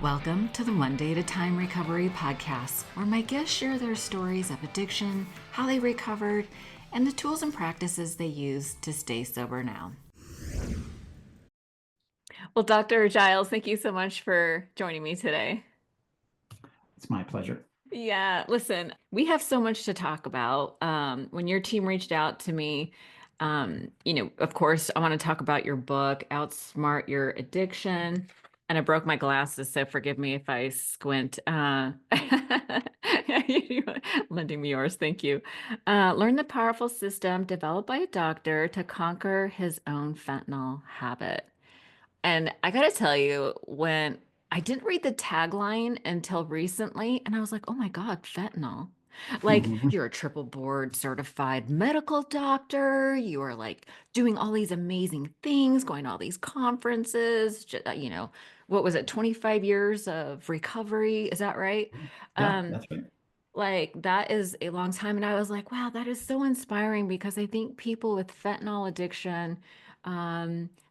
Welcome to the One Day at a Time Recovery Podcast, where my guests share their stories of addiction, how they recovered, and the tools and practices they use to stay sober now. Well, Dr. Giles, thank you so much for joining me today. It's my pleasure. Yeah, listen, we have so much to talk about. When your team reached out to me, of course, I want to talk about your book, Outsmart Your Addiction. And I broke my glasses, so forgive me if I squint. Lending me yours, thank you. Learn the powerful system developed by a doctor to conquer his own fentanyl habit. And I gotta tell you, when I didn't read the tagline until recently, and I was like, oh my God, fentanyl. Like, Mhm. you're a triple board certified medical doctor. You are like doing all these amazing things, going to all these conferences, what was it, 25 years of recovery? Is that right? Yeah, Um, that's right. like that is a long time. And I was like, wow, that is so inspiring because I think people with fentanyl addiction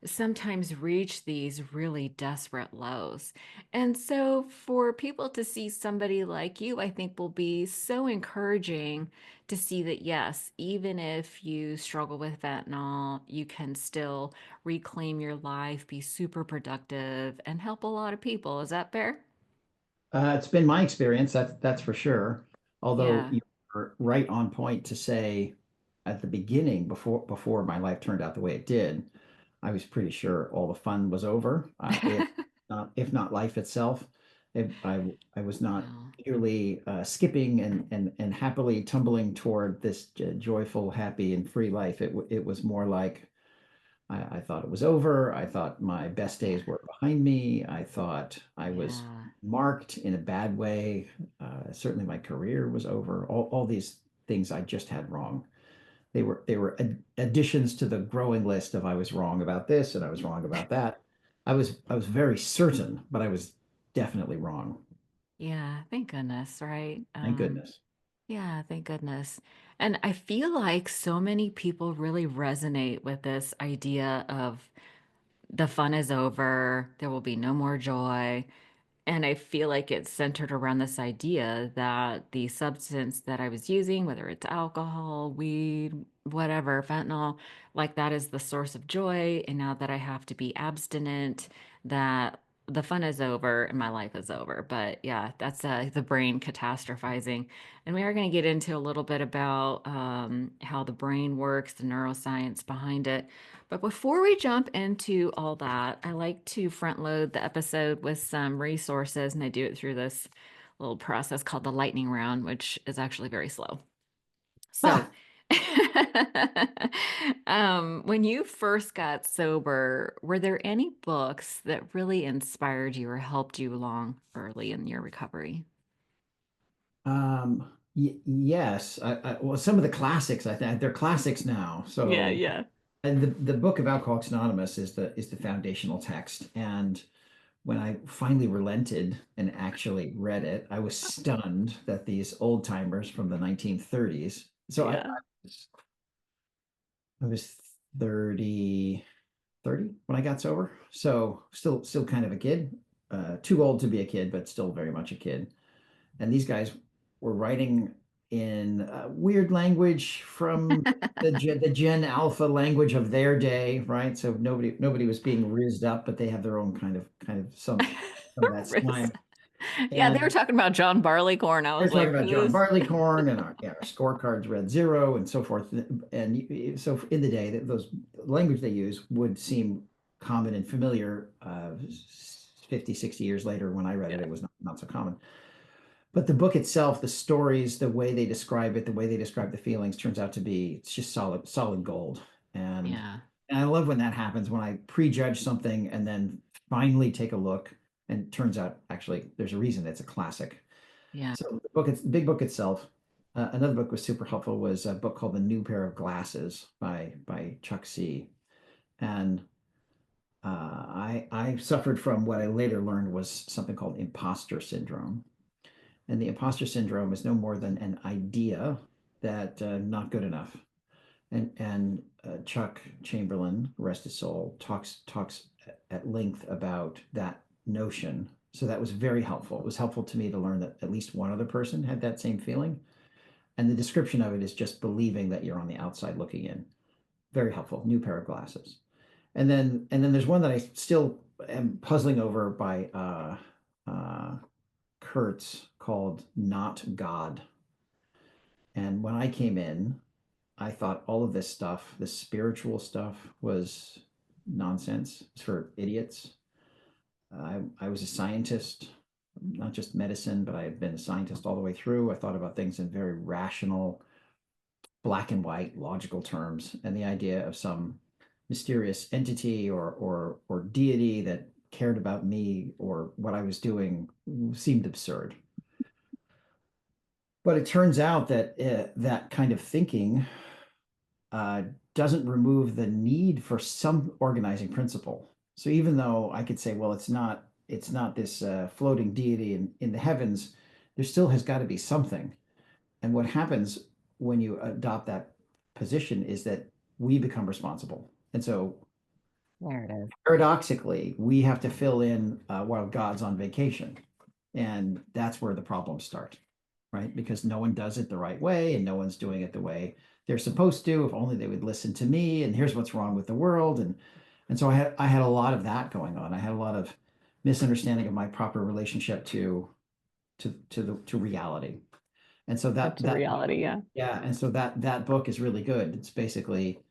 sometimes reach these really desperate lows. And so for people to see somebody like you, I think will be so encouraging to see that, yes, even if you struggle with fentanyl, you can still reclaim your life, be super productive, and help a lot of people. Is that fair? It's been my experience, that's for sure. Although Yeah. you're right on point to say at the beginning, before my life turned out the way it did, I was pretty sure all the fun was over. If not life itself. I was not Wow. eagerly skipping and happily tumbling toward this joyful, happy, and free life. It was more like I thought it was over. I thought my best Yeah. days were behind me. I thought I was Yeah. marked in a bad way. Certainly, my career was over. All these things I just had wrong. They were additions to the growing list of I was wrong about this and I was wrong about that. I was very certain, but I was definitely wrong. Yeah, thank goodness, right? Thank goodness. Yeah, thank goodness. And I feel like so many people really resonate with this idea of the fun is over, there will be no more joy. And I feel like it's centered around this idea that the substance that I was using, whether it's alcohol, weed, whatever, fentanyl, like that is the source of joy. And now that I have to be abstinent, that the fun is over and my life is over. But yeah, that's the brain catastrophizing. And we are going to get into a little bit about how the brain works, the neuroscience behind it. But before we jump into all that, I like to front load the episode with some resources, and I do it through this little process called the lightning round, which is actually very slow. So, Ah, when you first got sober, were there any books that really inspired you or helped you along early in your recovery? yes. Well, some of the classics, I think they're classics now. Yeah, So yeah. and the book of Alcoholics Anonymous is the foundational text. And when I finally relented and actually read it, I was stunned that these old timers from the 1930s. So Yeah. I was 30 30 when I got sober. So still kind of a kid, too old to be a kid, but still very much a kid. And these guys were writing in weird language from the Gen Alpha language of their day, right? So nobody was being rizzed up, but they have their own kind of some of that Riz. slang. Yeah, they were And talking about John Barleycorn. I they're was talking like, about John who's Barleycorn and our scorecards read zero and so forth. And so in the day, those language they use would seem common and familiar 50, 60 years later. When I read it, yeah, it was not so common. But the book itself, the stories, the way they describe it, the way they describe the feelings turns out to be it's just solid gold. And yeah, and I love when that happens when I prejudge something and then finally take a look and it turns out actually there's a reason it's a classic. yeah. So the big book itself. Another book was super helpful was a book called The New Pair of Glasses by Chuck C. And I suffered from what I later learned was something called imposter syndrome. And the imposter syndrome is no more than an idea that not good enough. And Chuck Chamberlain, rest his soul, talks at length about that notion So that was very helpful. It was helpful to me to learn that at least one other person had that same feeling. And the description of it is just believing that you're on the outside looking in. Very helpful. New pair of glasses. And then there's one that I still am puzzling over by Kurtz called Not God. And when I came in, I thought all of this stuff, this spiritual stuff, was nonsense. It's for idiots. I was a scientist, not just medicine, but I had been a scientist all the way through. I thought about things in very rational, black and white, logical terms, and the idea of some mysterious entity or deity that cared about me or what I was doing seemed absurd. But it turns out that that kind of thinking uh, doesn't remove the need for some organizing principle. So even though I could say, well, it's not this floating deity in the heavens, there still has got to be something. And what happens when you adopt that position is that we become responsible. And so There it is. paradoxically, we have to fill in while God's on vacation. And that's where the problems start, right? Because no one does it the right way and no one's doing it the way they're supposed to. If only they would listen to me, and here's what's wrong with the world. And so I had a lot of that going on. I had a lot of misunderstanding of my proper relationship to reality. And so Up that to the that book, reality. Yeah. yeah, and so that book is really good. It's basically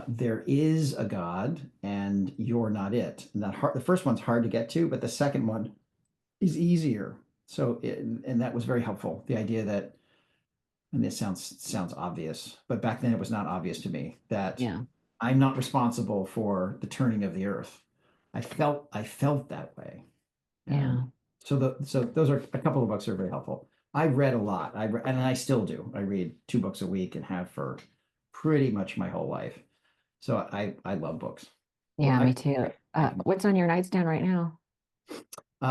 there is a God and you're not it. And the first one's hard to get to, but the second one is easier. And that was very helpful. The idea that, and this sounds obvious, but back then it was not obvious to me that Yeah. I'm not responsible for the turning of the earth. I felt that way. Yeah. So those are a couple of books that are very helpful. I read a lot. And I still do. I read 2 books a week and have for pretty much my whole life. So I love books. Well, Yeah, me too. What's on your nightstand right now?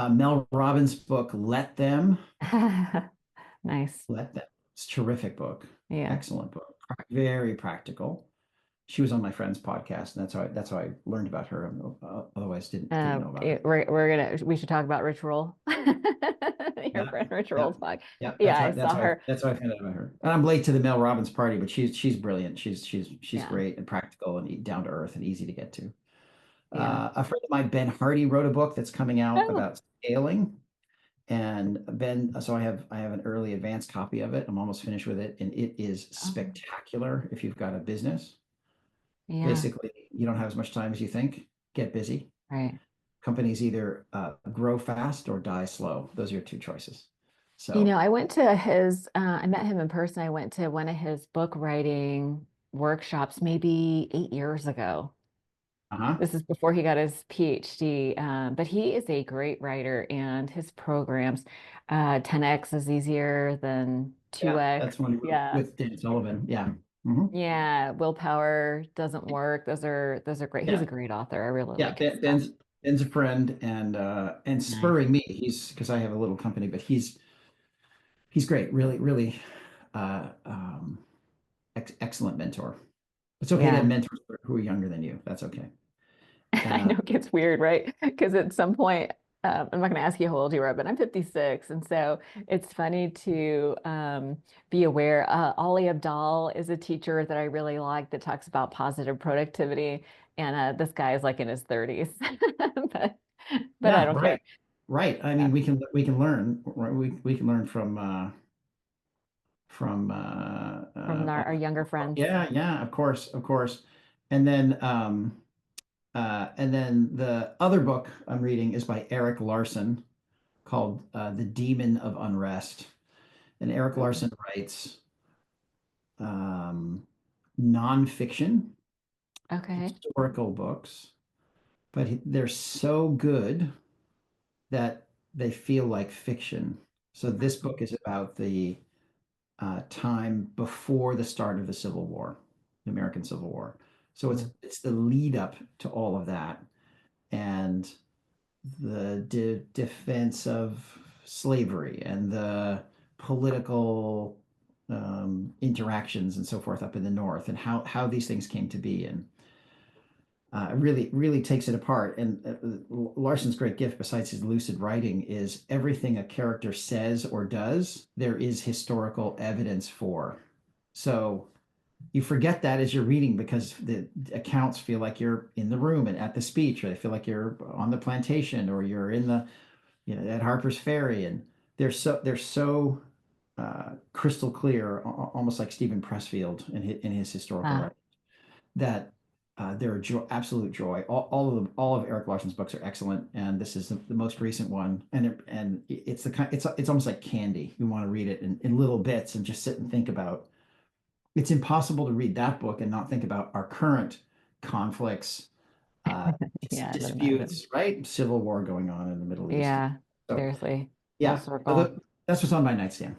Mel Robbins' book, Nice. Let Them. It's a terrific book. Yeah. Excellent book. Very practical. She was on my friend's podcast, and that's how I learned about her. Otherwise, didn't know about her. We should talk about Rich Roll. Your Yeah, friend Rich yeah, Roll's podcast. yeah. Yeah, I saw her. That's how I found out about her. And I'm late to the Mel Robbins party, but she's brilliant. She's Yeah. great and practical and down to earth and easy to get to. Yeah. A friend of mine, Ben Hardy, wrote a book that's coming out Oh, about scaling. And Ben, so I have an early advanced copy of it. I'm almost finished with it, and it is oh, spectacular if you've got a business. yeah. Basically, you don't have as much time as you think. Get busy. Right. Companies either grow fast or die slow. Those are your two choices. You know, So, I went to I met him in person. I went to one of his book writing workshops maybe 8 years ago. uh-huh. This is before he got his PhD, but he is a great writer and his programs, 10x is easier than Yeah, 2x. that's one Yeah. with Dan Sullivan. Yeah. Hmm. Yeah. Willpower doesn't work. Those are great. He's Yeah. a great author. I really Yeah. like his stuff. Ben's a friend and Nice. spurring me. He's because I have a little company, but he's great. Really, really excellent mentor. It's okay to have Yeah. mentors who are younger than you. That's okay. I Uh, know it gets weird, right? Because at some point, I'm not going to ask you how old you are, but I'm 56. And so it's funny to be aware. Ali Abdal is a teacher that I really like that talks about positive productivity. And this guy is like in his 30s. But, but I yeah, don't right. care. Right. I Yeah. mean, we can learn, right? We can learn from From our all, younger friends. yeah, yeah, of course, of course. And then the other book I'm reading is by Eric Larson called The Demon of Unrest. And Eric Oh, Larson writes um, nonfiction, okay. historical books, but they're so good that they feel like fiction. So this book is about the time before the start of the Civil War, the American Civil War. So it's Mm. it's the lead up to all of that and the defense of slavery and the political interactions and so forth up in the North and how these things came to be. And really takes it apart. And Larson's great gift, besides his lucid writing, is everything a character says or does, there is historical evidence for. So you forget that as you're reading because the accounts feel like you're in the room and at the speech, or they feel like you're on the plantation, or you're in the, at Harper's Ferry, and they're so crystal clear, almost like Stephen Pressfield in his historical Uh, writing, that they're absolute joy. All of Eric Larson's books are excellent, and this is the most recent one. And it's the kind it's almost like candy. You want to read it in little bits and just sit and think about. It's impossible to read that book and not think about our current conflicts, uh, yeah, I would imagine. disputes, right? Civil war going on in the Middle East. Yeah, So seriously. Full yeah, so circle. that's what's on my nightstand.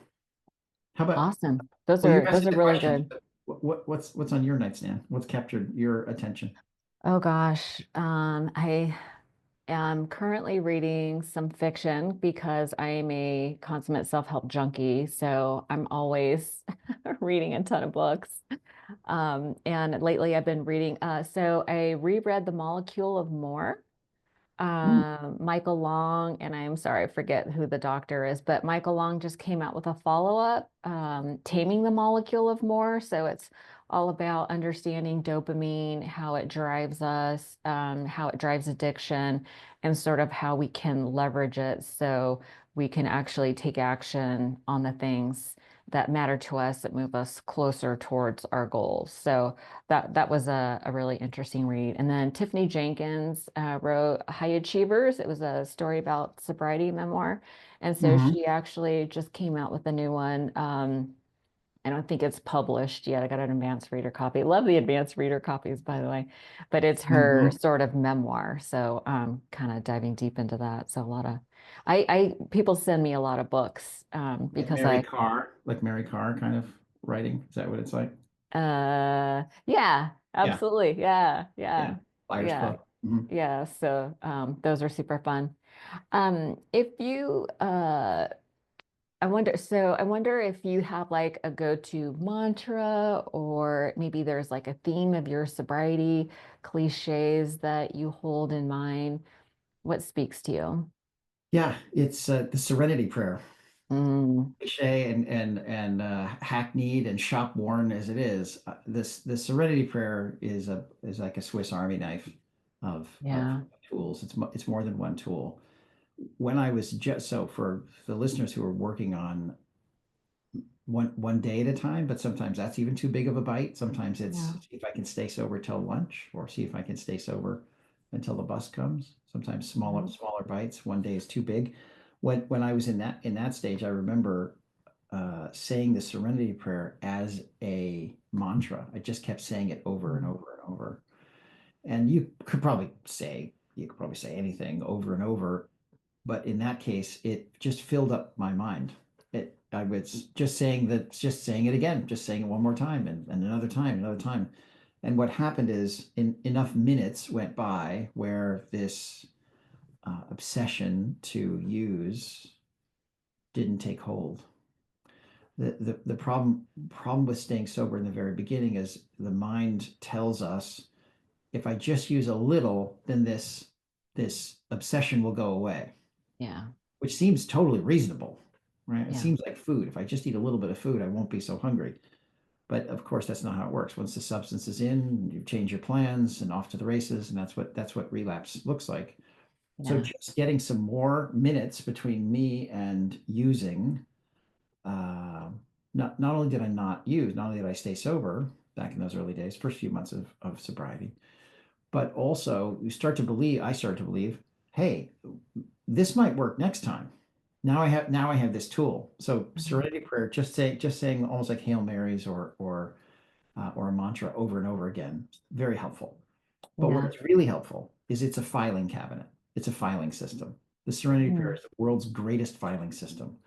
How about? Awesome. Those Well, you are asked those me are the really question. good. What's on your nightstand? What's captured your attention? Oh gosh. I am currently reading some fiction because I am a consummate self-help junkie. So I'm always reading a ton of books. And lately I've been reading, so I reread The Molecule of More. Hmm. Michael Long, and I'm sorry, I forget who the doctor is, but Michael Long just came out with a follow-up, Taming the Molecule of More. So it's all about understanding dopamine, how it drives us, how it drives addiction, and sort of how we can leverage it so we can actually take action on the things that matter to us that move us closer towards our goals. So that was a really interesting read. And then Tiffany Jenkins wrote High Achievers. It was a story about sobriety memoir. And so Hmm. she actually just came out with a new one. I don't think it's published yet. I got an advanced reader copy. Love the advanced reader copies, by the way. But it's her Hmm. sort of memoir. So kind of diving deep into that. So a lot of people send me a lot of books because I Like Mary Carr kind of writing. Is that what it's like? Yeah, Yeah, absolutely. Yeah, yeah. yeah, Liar's yeah, Club. Hmm. yeah. So those are super fun. If you I wonder if you have like a go-to mantra, or maybe there's like a theme of your sobriety cliches that you hold in mind. What speaks to you? Yeah, it's the Serenity Prayer. Mm, Cliche and hackneyed and shop worn as it is, this Serenity Prayer is like a Swiss Army knife of yeah, tools. It's more than one tool. When I was just so for the listeners who are working on one day at a time, but sometimes that's even too big of a bite. Sometimes it's yeah, see if I can stay sober till lunch, or see if I can stay sober until the bus comes. Sometimes yeah, smaller bites. One day is too big. When I was in that stage, I remember saying the Serenity Prayer as a mantra. I just kept saying it over and mm, over and over. And you could probably say anything over and over, but in that case, it just filled up my mind. I was just saying it again, just saying it one more time, and another time. And what happened is, enough minutes went by where this obsession to use didn't take hold. The problem with staying sober in the very beginning is the mind tells us, if I just use a little, then this obsession will go away, yeah, which seems totally reasonable, right? It yeah, seems like food. If I just eat a little bit of food, I won't be so hungry. But of course, that's not how it works. Once the substance is in, you change your plans and off to the races, and that's what relapse looks like. So yeah, just getting some more minutes between me and using. Uh, not only did I not use, not only did I stay sober back in those early days, first few months of sobriety, but also I started to believe, hey, this might work next time. Now I have this tool. So mhm, Serenity Prayer, just saying almost like Hail Marys or a mantra over and over again, very helpful. But yeah, what's really helpful is it's a filing cabinet. It's a filing system. The Serenity Prayer mm. is the world's greatest filing system.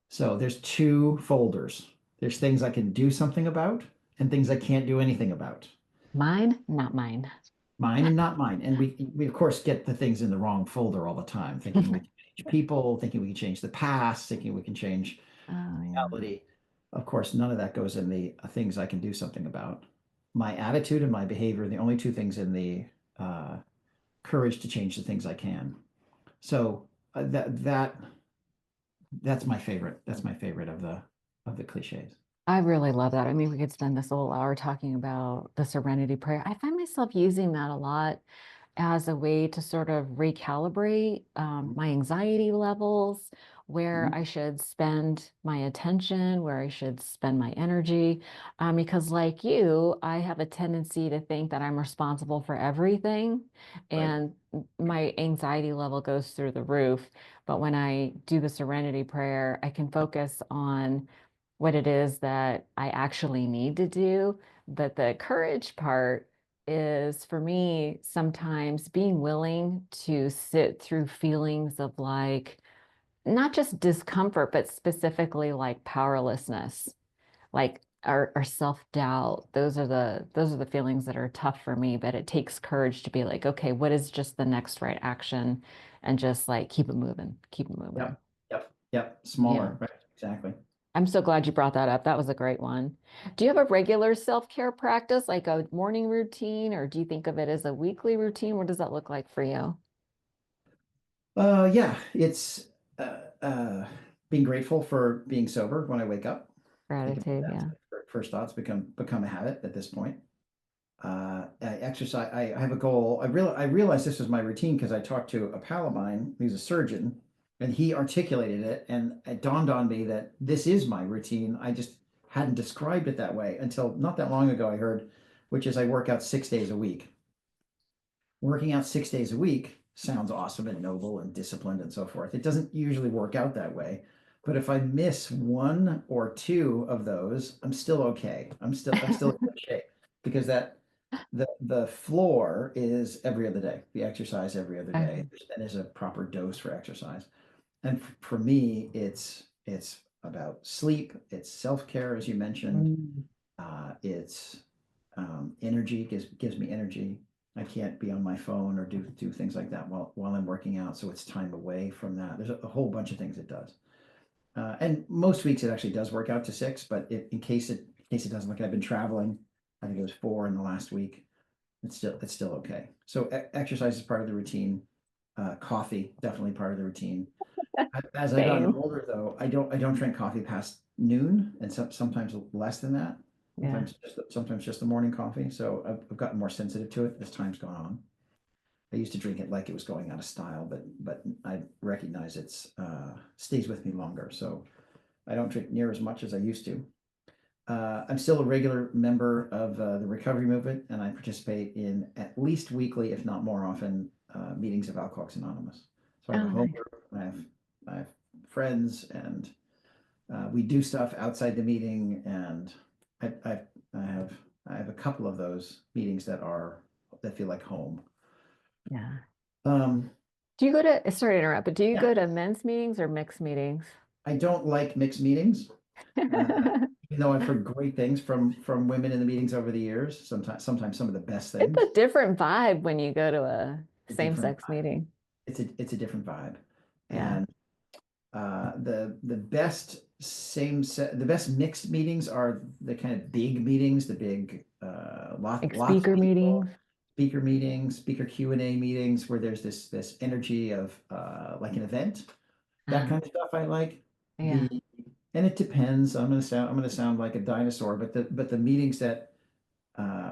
So there's two folders. There's things I can do something about and things I can't do anything about. Mine, not mine. Mine and not mine. And we of course get the things in the wrong folder all the time, thinking we can change people, thinking we can change the past, thinking we can change Oh yeah. reality. Of course, none of that goes in the things I can do something about. My attitude and my behavior are the only two things in the uh, courage to change the things I can. So that's my favorite. That's my favorite of the cliches. I really love that. I mean, we could spend this whole hour talking about the serenity prayer. I find myself using that a lot as a way to sort of recalibrate my anxiety levels, where Mhm. I should spend my attention, where I should spend my energy. Because, like you, I have a tendency to think that I'm responsible for everything, Right. and my anxiety level goes through the roof. But when I do the serenity prayer, I can focus on what it is that I actually need to do. But the courage part is for me sometimes being willing to sit through feelings of like not just discomfort, but specifically like powerlessness, like our self-doubt. Those are the feelings that are tough for me, but it takes courage to be like, okay, what is just the next right action? And just like keep it moving, keep it moving. Yep. Yep. Yep. Yeah. Smaller. Right. Exactly. I'm so glad you brought that up. That was a great one. Do you have a regular self-care practice, like a morning routine, or do you think of it as a weekly routine? What does that look like for you? Yeah, it's being grateful for being sober when I wake up. Think about Gratitude, that. yeah. First thoughts become a habit at this point. I exercise. I have a goal. I realized this was my routine because I talked to a pal of mine who's a surgeon, and he articulated it, and it dawned on me that this is my routine. I just hadn't described it that way until not that long ago. I heard, which is I work out 6 days a week. Working out 6 days a week sounds awesome and noble and disciplined and so forth. It doesn't usually work out that way. But if I miss one or two of those, I'm still okay. I'm still in good shape because the floor is every other day. The exercise every other day. Okay. And there's a proper dose for exercise. And for me, it's about sleep, it's self-care, as you mentioned. Mm. It's energy gives me energy. I can't be on my phone or do things like that while I'm working out. So it's time away from that. There's a whole bunch of things it does. And most weeks it actually does work out to six, but in case it doesn't, like I've been traveling, I think it was four in the last week. It's still okay. So exercise is part of the routine. Coffee definitely part of the routine. As I've gotten Same. older, though, I don't drink coffee past noon, and sometimes less than that. Yeah. Sometimes just the morning coffee. So I've gotten more sensitive to it as time's gone on. I used to drink it like it was going out of style, but I recognize it's stays with me longer. So I don't drink near as much as I used to. I'm still a regular member of the recovery movement, and I participate in at least weekly, if not more often, meetings of Alcoholics Anonymous. So I have a Oh, home nice. group, I have friends, and we do stuff outside the meeting, and I, I, I have I have a couple of those meetings that feel like home. Yeah. Um, Do you go to, sorry to interrupt, but do you yeah, go to men's meetings or mixed meetings? I don't like mixed meetings. Even though I've heard great things from women in the meetings over the years, sometimes some of the best It's things. a different vibe when you go to a A different same-sex meeting. it's a different vibe, Yeah. and the best the best mixed meetings are the kind of big meetings, the big Like lots of speaker people, meetings. speaker meetings, speaker Q&A meetings where there's this energy of like an event. That Uh, kind of stuff I like. yeah. The and it depends. I'm gonna sound like a dinosaur, but the meetings that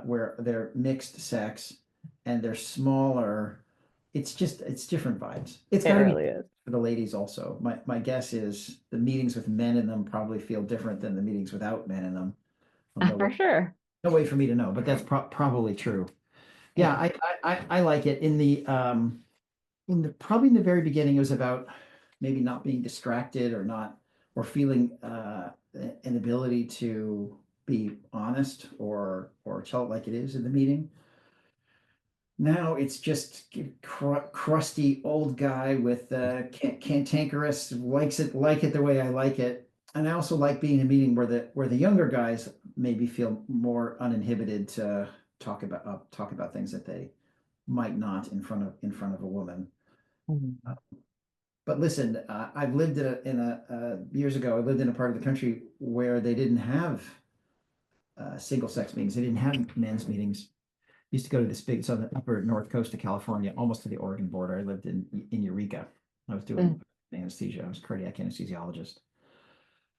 where they're mixed sex and they're smaller, it's different vibes. It's It got to be really is. for the ladies also. My guess is the meetings with men in them probably feel different than the meetings without men in them. Well, For sure. no way for me to know, but that's probably true. Yeah, Yeah. I like it. In the probably in the very beginning, it was about maybe not being distracted or not or feeling an ability to be honest or tell it like it is in the meeting. Now it's just crusty old guy with cantankerous likes it the way I like it, and I also like being in a meeting where the younger guys maybe feel more uninhibited to talk about things that they might not in front of a woman. Mhm. But listen, I've lived years ago. I lived in a part of the country where they didn't have single sex meetings. They didn't have men's meetings, used to go to this big, it's on the upper north coast of California, almost to the Oregon border. I lived in Eureka. I was doing Mm. anesthesia. I was a cardiac anesthesiologist.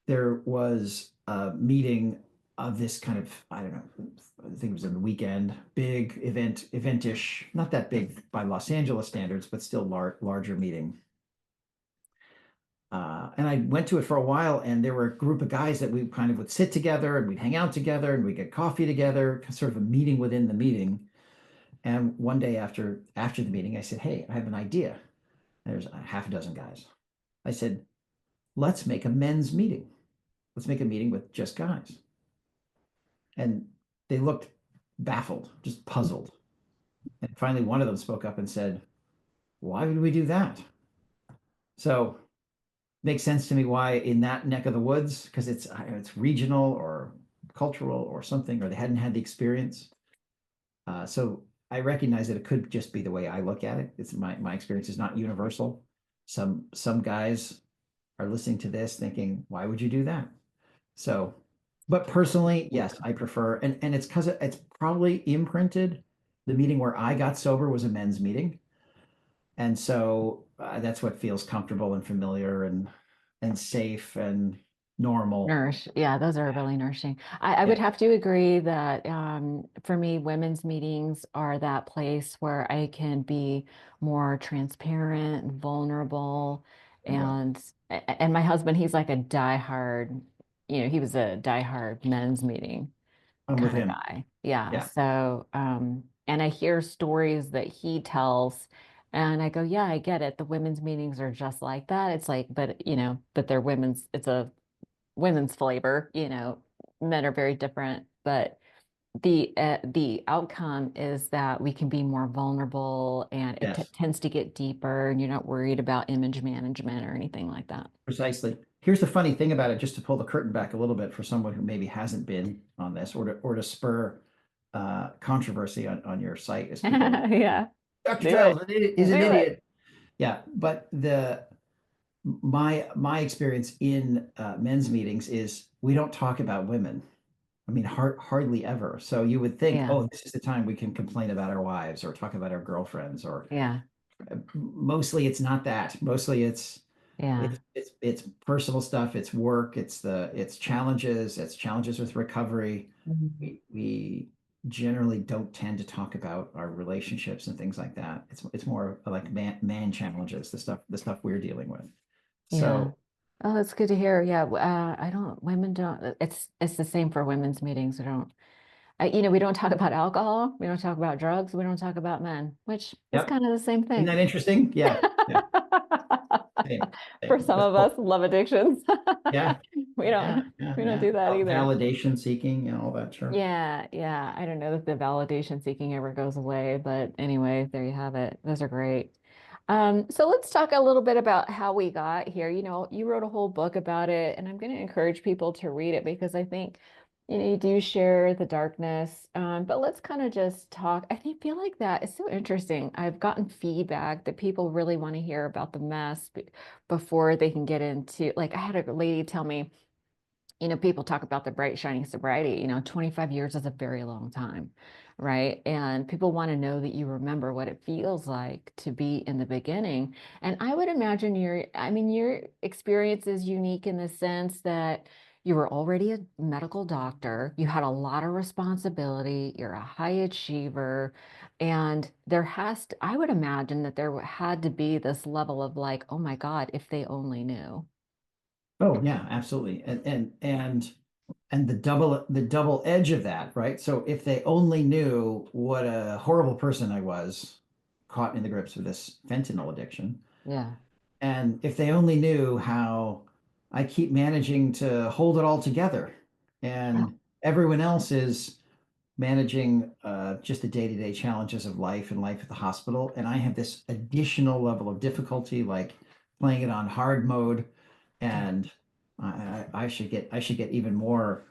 There was a meeting of this kind of, I don't know, I think it was in the weekend, big eventish, not that big by Los Angeles standards, but still larger meeting. And I went to it for a while, and there were a group of guys that we kind of would sit together and we'd hang out together and we'd get coffee together, sort of a meeting within the meeting. And one day after the meeting, I said, "Hey, I have an idea." There's a half a dozen guys. I said, "Let's make a men's meeting. Let's make a meeting with just guys." And they looked baffled, just puzzled. And finally, one of them spoke up and said, "Why would we do that?" So makes sense to me why in that neck of the woods, because it's regional or cultural or something, or they hadn't had the experience. So I recognize that it could just be the way I look at it. It's my experience is not universal. Some guys are listening to this thinking, why would you do that? So, but personally, yes, I prefer, and it's because it's probably imprinted. The meeting where I got sober was a men's meeting, and so that's what feels comfortable and familiar and safe and normal. Yeah, those are really nourishing. I Yeah, would have to agree that for me, women's meetings are that place where I can be more transparent, vulnerable, bingo. and my husband, he's like a diehard, he was a diehard men's meeting I'm with kind of him. guy. Yeah. Yeah, So, and I hear stories that he tells, and I go, yeah, I get it. The women's meetings are just like that. It's like, but they're it's a women's flavor, men are very different, but the outcome is that we can be more vulnerable and it yes. tends to get deeper and you're not worried about image management or anything like that. Precisely. Here's the funny thing about it, just to pull the curtain back a little bit for someone who maybe hasn't been on this, or to spur controversy on your site, as people would. Yeah, Dr. do Giles it. is an Do it. idiot. Yeah, but my experience in men's meetings is we don't talk about women. I mean, hardly ever. So you would think, Yeah. oh, this is the time we can complain about our wives or talk about our girlfriends, or Yeah. mostly it's not that. Mostly Yeah. it's personal stuff, it's work, it's challenges with recovery. Mhm. We generally don't tend to talk about our relationships and things like that. It's more like man challenges, the stuff we're dealing with. Yeah. So, Oh, that's good to hear. Yeah. I don't, women don't, it's the same for women's meetings. I don't, we don't talk about alcohol. We don't talk about drugs. We don't talk about men, which is yep. kind of the same Isn't thing. that interesting? Yeah. Yeah. Same. For Same. some of us, love addictions. Yeah. We Yeah. don't, Yeah. we don't Yeah. do that either. Validation seeking and all that. Sure. Yeah, yeah. I don't know that the validation seeking ever goes away, but anyway, there you have it. Those are great. So let's talk a little bit about how we got here. You wrote a whole book about it, and I'm going to encourage people to read it because I think, you do share the darkness. But let's kind of just talk. Feel like that is so interesting. I've gotten feedback that people really want to hear about the mess before they can get into, like, I had a lady tell me, people talk about the bright, shining sobriety. 25 years is a very long time, right? And people want to know that you remember what it feels like to be in the beginning. And I would imagine your experience is unique in the sense that you were already a medical doctor, you had a lot of responsibility, you're a high achiever, and I would imagine that there had to be this level of like, oh my God, if they only knew. Oh yeah, absolutely. And the double edge of that, right? So if they only knew what a horrible person I was, caught in the grips of this fentanyl addiction, Yeah. and if they only knew how I keep managing to hold it all together, and everyone else is managing just the day-to-day challenges of life and life at the hospital, and I have this additional level of difficulty, like playing it on hard mode, Yeah. and I should get even more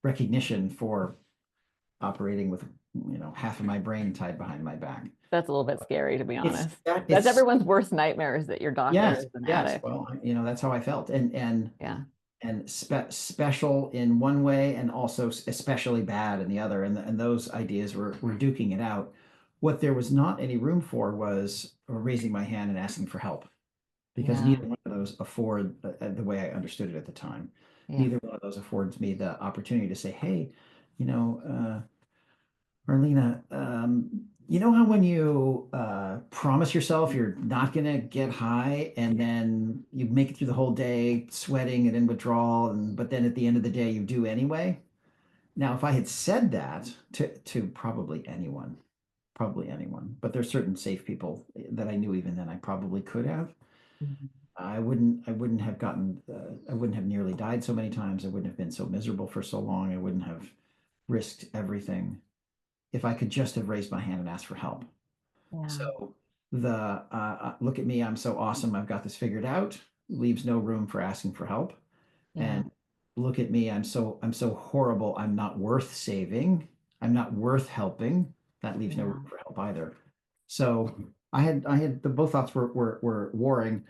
recognition for operating with half of my brain tied behind my back. That's a little bit scary, to be It's honest. that That's it's everyone's worst nightmare is that your doctor Yes, is an yes. addict. Well, that's how I felt, and Yeah. and special in one way and also especially bad in the other. And those ideas were duking it out. What there was not any room for was raising my hand and asking for help because Yeah. neither one of those afford the way I understood it at the time. Yeah. Neither one of those affords me the opportunity to say, hey, you know, Marlena, you know how when you promise yourself you're not going to get high and then you make it through the whole day sweating and in withdrawal, but then at the end of the day you do anyway? Now, if I had said that to probably anyone, but there's certain safe people that I knew even then I probably could have. Mhm. I wouldn't have I wouldn't have nearly died so many times. I wouldn't have been so miserable for so long. I wouldn't have risked everything if I could just have raised my hand and asked for help. Yeah. So the look at me, I'm so awesome, I've got this figured out, leaves no room for asking for help. Yeah. And look at me, I'm so horrible, I'm not worth saving, I'm not worth helping. That leaves no room Yeah. for help either. So I had the both thoughts were warring.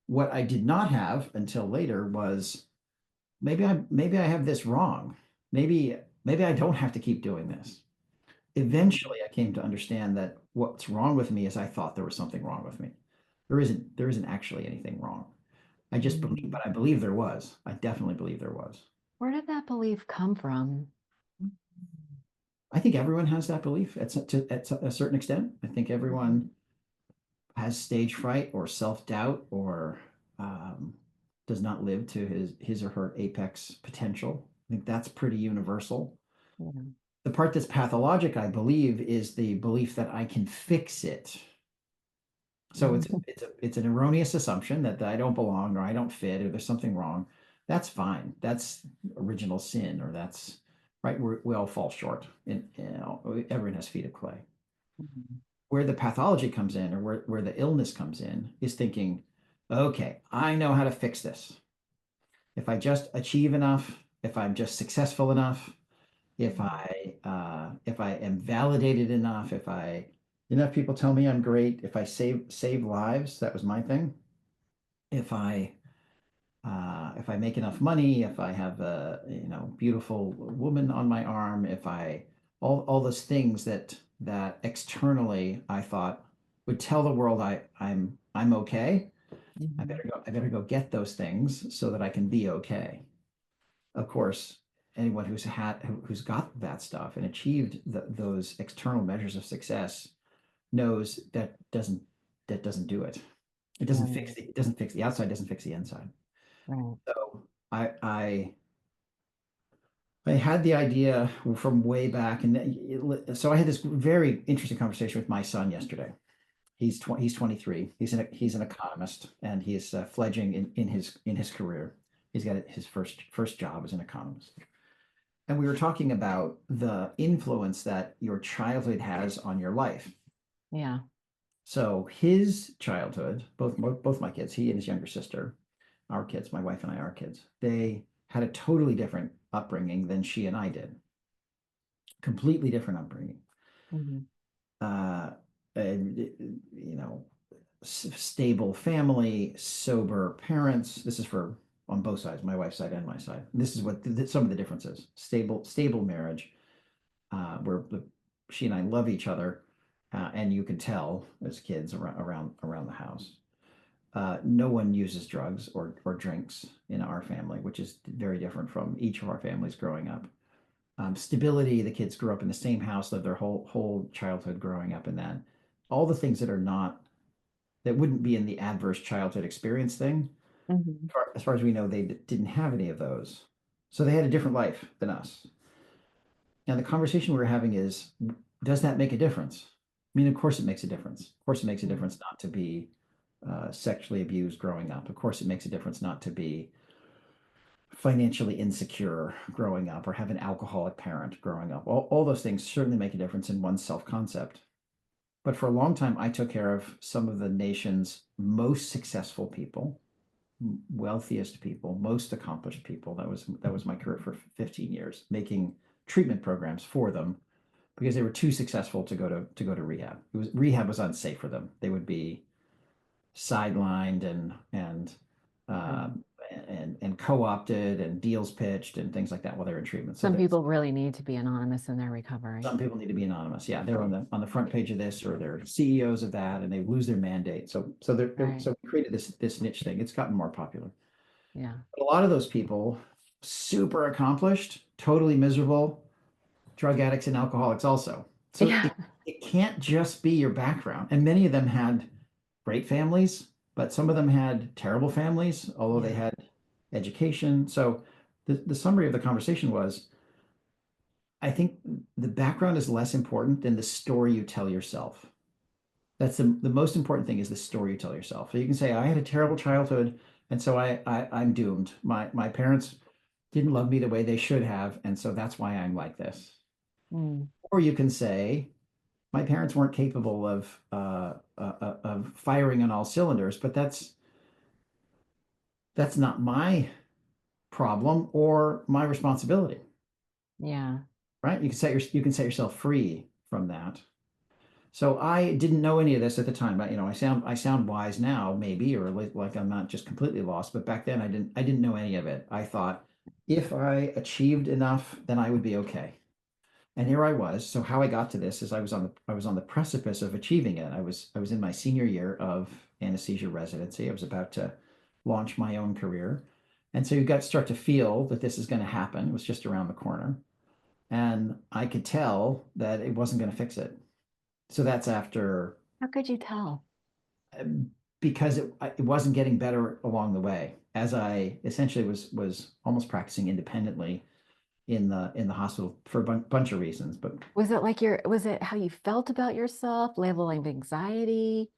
What I did not have until later was maybe I have this wrong. Maybe I don't have to keep doing this. Mhm. Eventually I came to understand that what's wrong with me is I thought there was something wrong with me. There isn't actually anything wrong. I just believe, Mhm. but I believe there was. I definitely believe there was. Where did that belief come from? I think everyone has that belief at a certain extent. I think Mhm. everyone has stage fright or self-doubt or um, does not live to his or her apex potential. I think that's pretty universal. Yeah. The part that's pathologic, I believe, is the belief that I can fix it. So it's Mhm. it's a, it's an erroneous assumption that I don't belong or I don't fit or there's something wrong. That's fine. That's original sin, or that's right. We all fall short. Everyone has feet of clay. Mhm. Where the pathology comes in, or where the illness comes in, is thinking, okay, I know how to fix this. If I just achieve enough, if I'm just successful enough, if I am validated enough, if I enough people tell me I'm great, if I save lives, that was my thing. If I make enough money, if I have a beautiful woman on my arm, if I all those things that externally I thought would tell the world I'm okay. Mhm. I better go get those things so that I can be okay. Of course, anyone who's got that stuff and achieved those external measures of success knows that doesn't do it. Right. It doesn't fix the outside, doesn't fix the inside. Right. So I had the idea from way back, and so I had this very interesting conversation with my son yesterday. He's 23. He's an economist, and he's fledging in his career. He's got his first job as an economist. And we were talking about the influence that your childhood has on your life. Yeah. So his childhood, both my kids, he and his younger sister, our kids, my wife and I, our kids, they had a totally different upbringing than she and I did. Completely different upbringing. Mhm. Uh, and, you know, stable family, sober parents. This is for on both sides, my wife's side and my side. This is what some of the differences. Stable marriage, where she and I love each other, and you can tell as kids around the house. No one uses drugs or drinks in our family, which is very different from each of our families growing up. Stability, the kids grew up in the same house, lived their whole childhood growing up in that. All the things that wouldn't be in the adverse childhood experience thing. Mhm. As far as we know, they didn't have any of those, so they had a different life than us. Now, the conversation we're having is, does that make a difference? I mean, of course it makes a difference. Of course it makes a Yeah. difference not to be sexually abused growing up. Of course it makes a difference not to be financially insecure growing up or have an alcoholic parent growing up. All those things certainly make a difference in one's self-concept. But for a long time, I took care of some of the nation's most successful people, wealthiest people, most accomplished people. That was my career for 15 years, making treatment programs for them because they were too successful to go to rehab. Rehab was unsafe for them. They would be sidelined uh, Mhm. and co-opted and deals pitched and things like that while they're in treatment. So Some that people really need to be anonymous in their recovery. some people need to be anonymous. Yeah, they're on the front page of this, or they're CEOs of that, and they lose their mandate. Right. So we created this niche thing. It's gotten more popular. Yeah. But a lot of those people, super accomplished, totally miserable, drug addicts and alcoholics also. So Yeah. it can't just be your background. And many of them had great families, but some of them had terrible families, although they Yeah. had education. So the summary of the conversation was, I think the background is less important than the story you tell yourself. That's the most important thing is the story you tell yourself. So you can say, I had a terrible childhood, and so I'm doomed. My parents didn't love me the way they should have, and so that's why I'm like this. Mm. Or you can say, my parents weren't capable of firing on all cylinders, but that's not my problem or my responsibility, Yeah. right? You can set yourself free from that. So I didn't know any of this at the time. But, I sound wise now, maybe, or like I'm not just completely lost. But back then, I didn't know any of it. I thought if I achieved enough, then I would be okay. And here I was. So how I got to this is I was on the precipice of achieving it. I was in my senior year of anesthesia residency. I was about to launch my own career. And so you got to start to feel that this is going to happen. It was just around the corner. And I could tell that it wasn't going to fix it. So that's after How could you tell? because it wasn't getting better along the way as I essentially was almost practicing independently in the hospital for a bunch of reasons. But Was it how you felt about yourself, level of anxiety,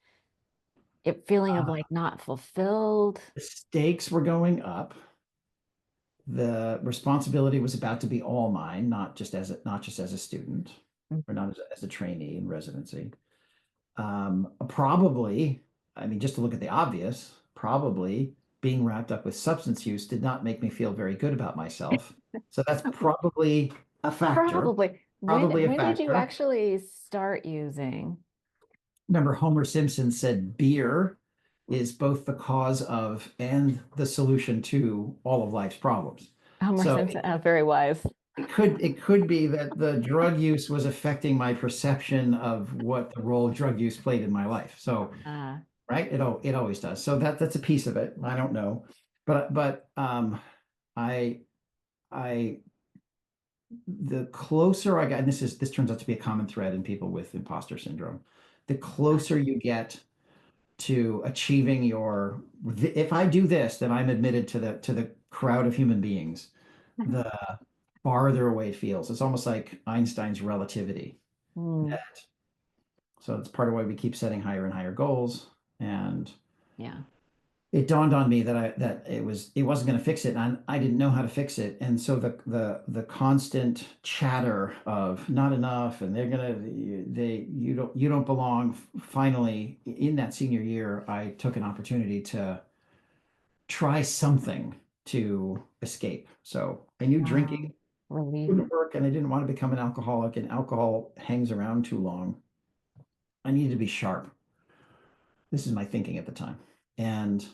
feeling of like not fulfilled? the stakes were going up. The responsibility was about to be all mine, not just as a student Mm. or not as a trainee in residency. Probably, I mean, just to look at the obvious, probably being wrapped up with substance use did not make me feel very good about myself. So that's probably a factor. Probably. Probably a When did you factor. actually start using? Remember, Homer Simpson said beer is both the cause of and the solution to all of life's problems. Homer So Simpson, very wise. it could be that the drug use was affecting my perception of what the role drug use played in my life. So Uh, right, it always does. So that's a piece of it. I don't know, but I I the closer I got, and this turns out to be a common thread in people with imposter syndrome. The closer you get to achieving if I do this, then I'm admitted to the crowd of human beings, the farther away it feels. It's almost like Einstein's relativity. mm, That so it's part of why we keep setting higher and higher goals. And yeah. it dawned on me that it wasn't going to fix it, and I didn't know how to fix it. And so the constant chatter of not enough, and you don't belong. Finally, in that senior year, I took an opportunity to try something to escape. So I knew Wow. drinking Relief. wouldn't work, and I didn't want to become an alcoholic. And alcohol hangs around too long. I needed to be sharp. This is my thinking at the time. And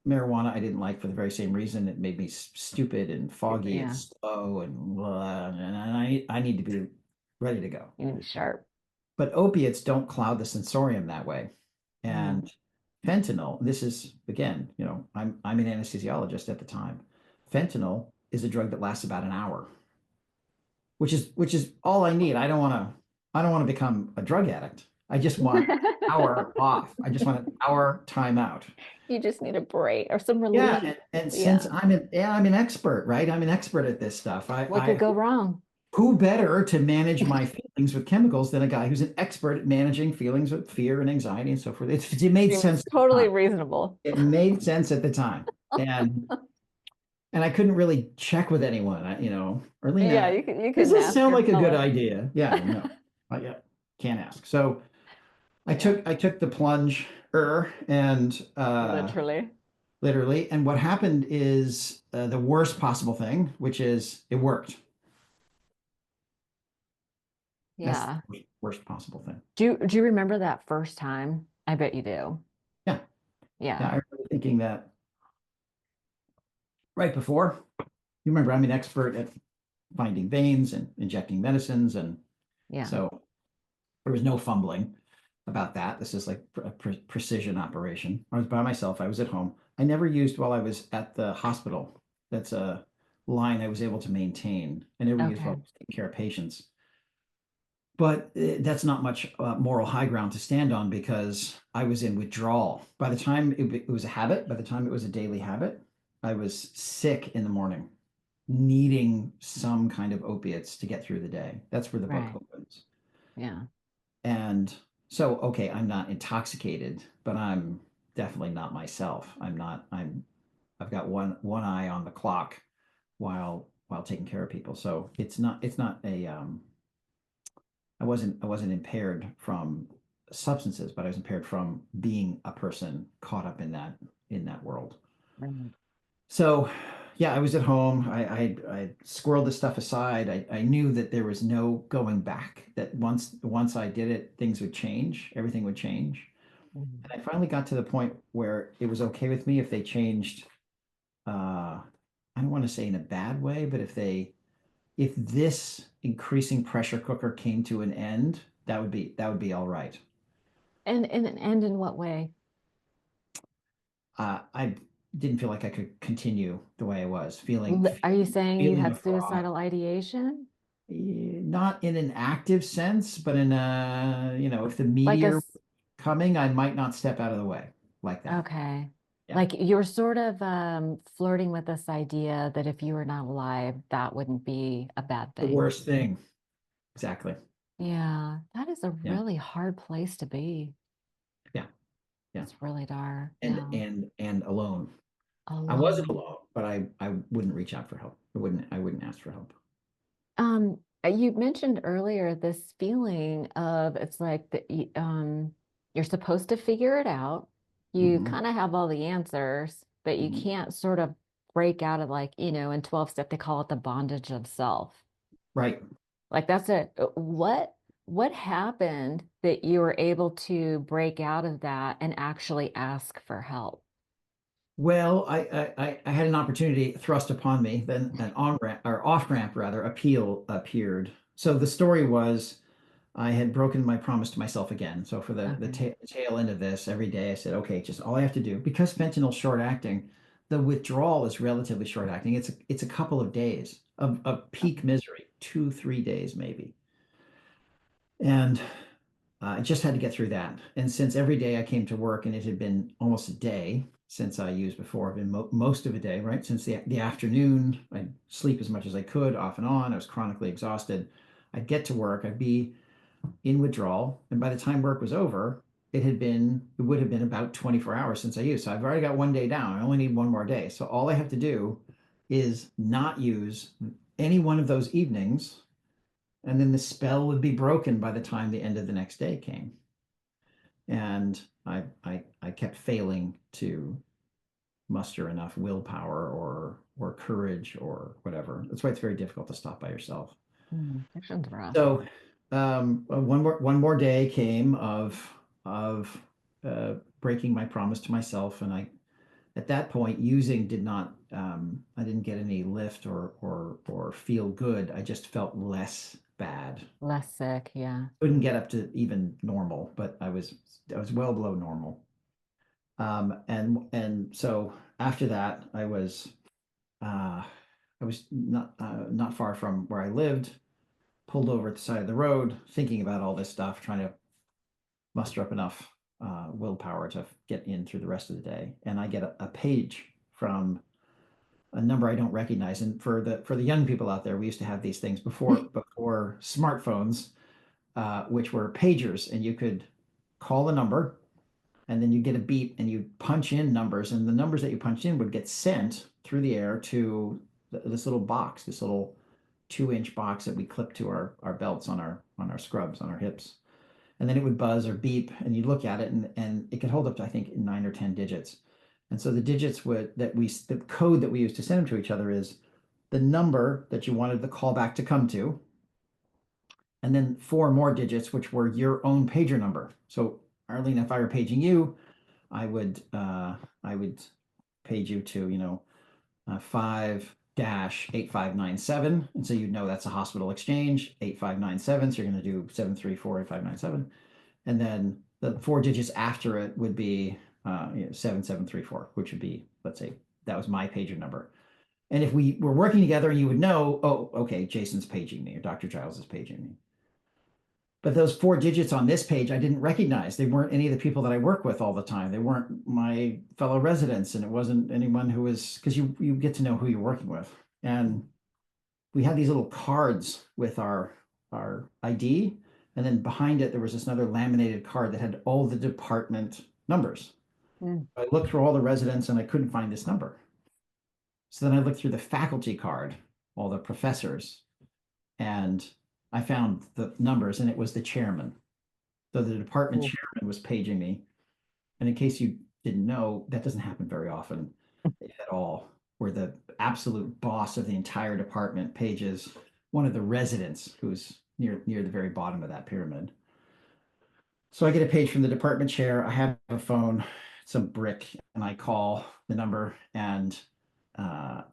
marijuana I didn't like for the very same reason. It made me stupid and foggy and Yeah. slow and blah, and I need to be ready to go. You need to be sharp. But opiates don't cloud the sensorium that way. Mm. And fentanyl, this is again, I'm an anesthesiologist at the time. Fentanyl is a drug that lasts about an hour, which is all I need. I don't want to become a drug addict. I just want an hour off. I just want an hour timeout. You just need a break or some Yeah, relief. and since Yeah. I'm an expert, right? I'm an expert at this stuff. What could go wrong? Who better to manage my feelings with chemicals than a guy who's an expert at managing feelings with fear and anxiety and so forth? It made sense Seems at the totally time. reasonable. It made sense at the time, and I couldn't really check with anyone. Yeah, Arlena, you does couldn't this ask sound your like a good fellow. idea? Yeah, no, yeah, can't ask. So Yeah, I took the plunge, and literally. literally. And what happened is the worst possible thing, which is it worked. That's Yeah. the worst possible thing. Do you remember that first time? I bet you do. Yeah, yeah. Yeah. I remember thinking that right before. You remember, I'm an expert at finding veins and injecting medicines, and Yeah. so there was no fumbling about that. This is like a precision operation. I was by myself. I was at home. I never used while I was at the hospital. That's a line I was able to maintain. I never used while I Okay. was taking care of patients. But that's not much moral high ground to stand on because I was in withdrawal. By the time it was a habit, by the time it was a daily habit, I was sick in the morning, needing some kind of opiates to get through the day. That's where the book Right. opens. Yeah. And so, okay, I'm not intoxicated, but I'm definitely not myself. I've got one eye on the clock while taking care of people. So it's not a I wasn't impaired from substances, but I was impaired from being a person caught up in that world. Right. So yeah, I was at home. I squirreled this stuff aside. I knew that there was no going back, that once I did it, things would change, everything would change. Mhm. And I finally got to the point where it was okay with me if they changed, I don't want to say in a bad way, but if this increasing pressure cooker came to an end, that would be all right. And in what way? I didn't feel like I could continue the way I was, feeling Are you feeling saying you feeling had a fraud. suicidal ideation? Not in an active sense, but in a, if the Like a meteor coming, I might not step out of the way like that. okay. Yeah. Like you're sort of flirting with this idea that if you were not alive, that wouldn't be a bad The thing. worst thing. Exactly. Yeah, that is a Yeah. really hard place to be. Yeah. Yeah. It's really dark. And Yeah. and and alone. I wasn't Alone. alone, but I wouldn't reach out for help. I wouldn't ask for help. You mentioned earlier this feeling of it's like that you're supposed to figure it out. You Hmm. kind of have all the answers, but you Hmm. can't sort of break out of like, in 12 step they call it the bondage of self. Right. Like that's a what happened that you were able to break out of that and actually ask for help? Well, I had an opportunity thrust upon me, then an on ramp or off ramp rather, appeal appeared. So the story was I had broken my promise to myself again. So for the Okay. tail end of this, every day I said, okay, just all I have to do, because fentanyl's short acting, the withdrawal is relatively short acting. It's a couple of days of peak misery, 2, 3 days maybe. And I just had to get through that. And since every day I came to work and it had been almost a day since I used before, been most of a day, right? Since the afternoon, I'd sleep as much as I could off and on. I was chronically exhausted. I'd get to work, I'd be in withdrawal. And by the time work was over, it would have been about 24 hours since I used. So I've already got one day down. I only need one more day. So all I have to do is not use any one of those evenings. And then the spell would be broken by the time the end of the next day came. And I kept failing to muster enough willpower or courage or whatever. That's why it's very difficult to stop by yourself. Fiction's rough. So one more day came of breaking my promise to myself, and I at that point using did not I didn't get any lift or feel good. I just felt less bad. Less sick, yeah. Couldn't get up to even normal, but I was well below normal. And so after that, uh, I was not far from where I lived, pulled over at the side of the road, thinking about all this stuff, trying to muster up enough willpower to get in through the rest of the day. And I get a page from a number I don't recognize. And for the young people out there, we used to have these things before smartphones, which were pagers, and you could call a number and then you get a beep and you punch in numbers, and the numbers that you punch in would get sent through the air to this little box, this little 2-inch box that we clip to our belts on our scrubs on our hips, and then it would buzz or beep, and you look at it, and it could hold up to I think 9 or 10 digits. And so the digits the code that we use to send them to each other is the number that you wanted the callback to come to, and then 4 more digits, which were your own pager number. So Arlene, if I were paging you, I would page you to 5 dash 8597. And so you know that's a hospital exchange, 8597. So you're going to do 734 8597. And then the four digits after it would be 7734, which would be, let's say, that was my pager number. And if we were working together, you would know, oh, okay, Jason's paging me or Dr. Giles is paging me. But those four digits on this page, I didn't recognize. They weren't any of the people that I work with all the time. They weren't my fellow residents, and it wasn't anyone who was because you get to know who you're working with. And we had these little cards with our ID, and then behind it there was this another laminated card that had all the department numbers. Mm. I looked through all the residents and I couldn't find this number. So then I looked through the faculty card, all the professors, and I found the numbers, and it was the chairman. So the department Ooh. chairman was paging me. And in case you didn't know, that doesn't happen very often at all, where the absolute boss of the entire department pages one of the residents who's near the very bottom of that pyramid. So I get a page from the department chair. I have a phone, some brick, and I call the number, and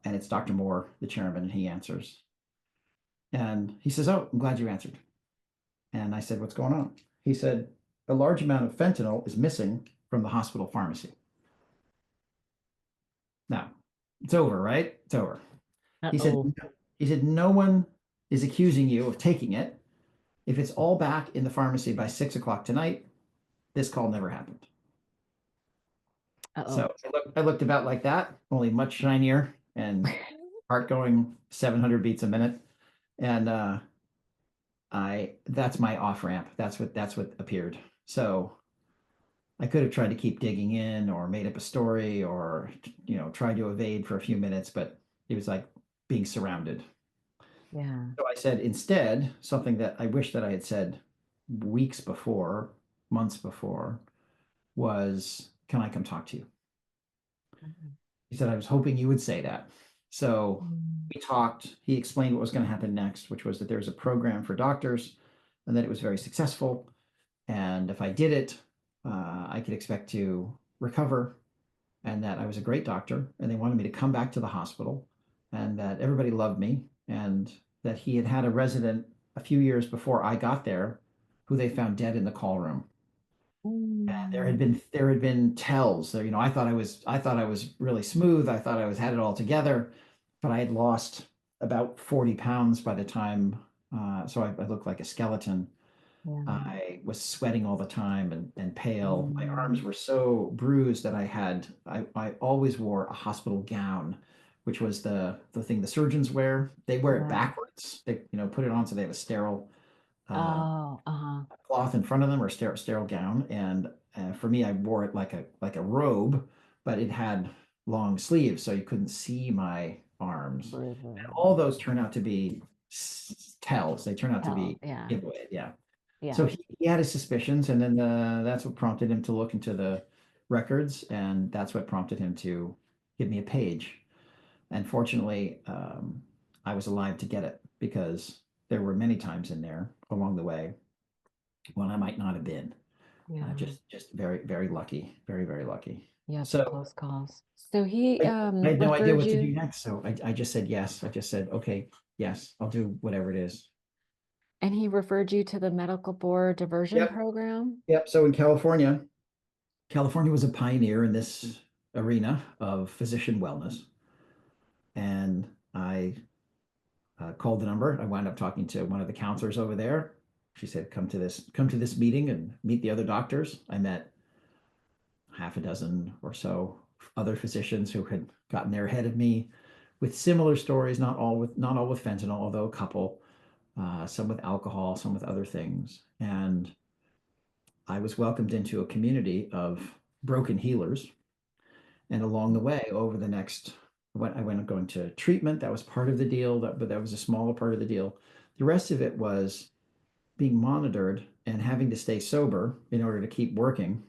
it's Dr. Moore, the chairman, and he answers. And he says, "Oh, I'm glad you answered." And I said, "What's going on?" He said, "A large amount of fentanyl is missing from the hospital pharmacy." Now, it's over, right? It's over. He said, Uh-oh. he said, "No one is accusing you of taking it. If it's all back in the pharmacy by 6 o'clock tonight, this call never happened." Uh-oh. So I looked about like that, only much shinier and heart going 700 beats a minute. And I that's my off ramp. That's what appeared. So I could have tried to keep digging in or made up a story or tried to evade for a few minutes, but it was like being surrounded. Yeah. So I said instead something that I wish that I had said weeks before, months before, was, "Can I come talk to you?" Mhm. He said, "I was hoping you would say that." So Mm. we talked. He explained what was going to happen next, which was that there was a program for doctors and that it was very successful. And if I did it, I could expect to recover, and that I was a great doctor. And they wanted me to come back to the hospital, and that everybody loved me, and that he had had a resident a few years before I got there who they found dead in the call room. And Mm. there had been tells there. I thought I was really smooth. I thought I was had it all together, but I had lost about 40 pounds by the time. So I looked like a skeleton. Yeah. I was sweating all the time and pale. My arms Mm. were so bruised that I always wore a hospital gown, which was the thing the surgeons wear. They wear it Right. backwards. They put it on so they have a sterile uh, Oh, uh-huh. cloth in front of them or sterile gown. And for me, I wore it like a robe, but it had long sleeves, so you couldn't see my arms. And all those turn out to be tells. They turn out to Oh, be yeah. giveaway. Yeah. So Yeah. he had his suspicions, and then that's what prompted him to look into the records, and that's what prompted him to give me a page. And fortunately, I was alive to get it because there were many times in there along the way when I might not have been. Yeah. Just very very lucky, very very lucky. You had some So close calls. So he I had no idea referred what to do you, next. So I just said yes. I just said okay, yes, I'll do whatever it is. and he referred you to the medical board diversion Yep, program? yep. So in California was a pioneer in this arena of physician wellness, and I called the number. I wound up talking to one of the counselors over there. She said, come to this meeting and meet the other doctors." I met half a dozen or so other physicians who had gotten there ahead of me with similar stories, not all with fentanyl, although a couple, some with alcohol, some with other things. And I was welcomed into a community of broken healers. And along the way, over the next, when I went going to treatment, that was part of the deal, but that was a smaller part of the deal. The rest of it was being monitored and having to stay sober in order to keep working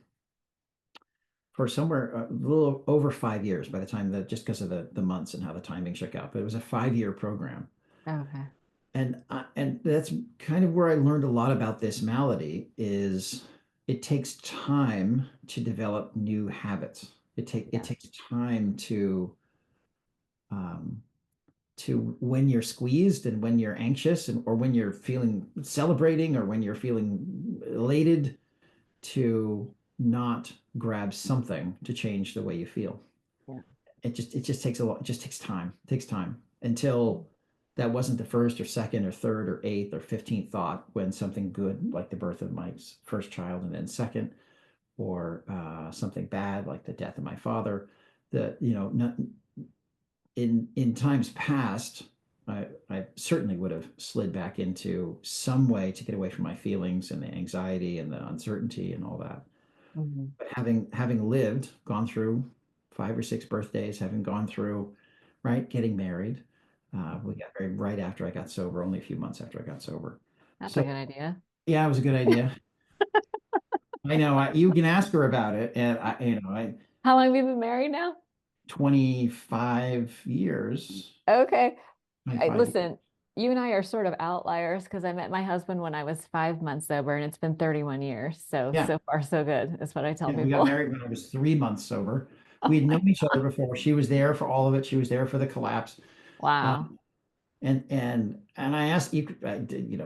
for somewhere a little over 5 years by the time that just because of the months and how the timing shook out. But it was a 5 year program. Okay. And that's kind of where I learned a lot about this malady is it takes time to develop new habits. It Yeah. takes time to to when you're squeezed and when you're anxious and or when you're feeling celebrating or when you're feeling elated to not grab something to change the way you feel. Yeah. It just takes a lot, it just takes time. It takes time until that wasn't the first or second or third or eighth or 15th thought when something good like the birth of my first child and then second or something bad like the death of my father. The not, in times past, I certainly would have slid back into some way to get away from my feelings and the anxiety and the uncertainty and all that. Mhm. But having lived, gone through 5 or 6 birthdays, having gone through, right, getting married, we got married right after I got sober, only a few months after I got sober. That's a So good idea. yeah, it was a good idea. I know you can ask her about it, and I How long have you been married now? 25 years, Okay. 25 years. Listen, you and I are sort of outliers because I met my husband when I was 5 months sober, and it's been 31 years. So, Yeah. so far, so good, is what I tell Yeah, we got people. married when I was 3 months sober. We Oh had my known each other God. before. She was there for all of it. She was there for the collapse. Uh, Wow. and I asked you,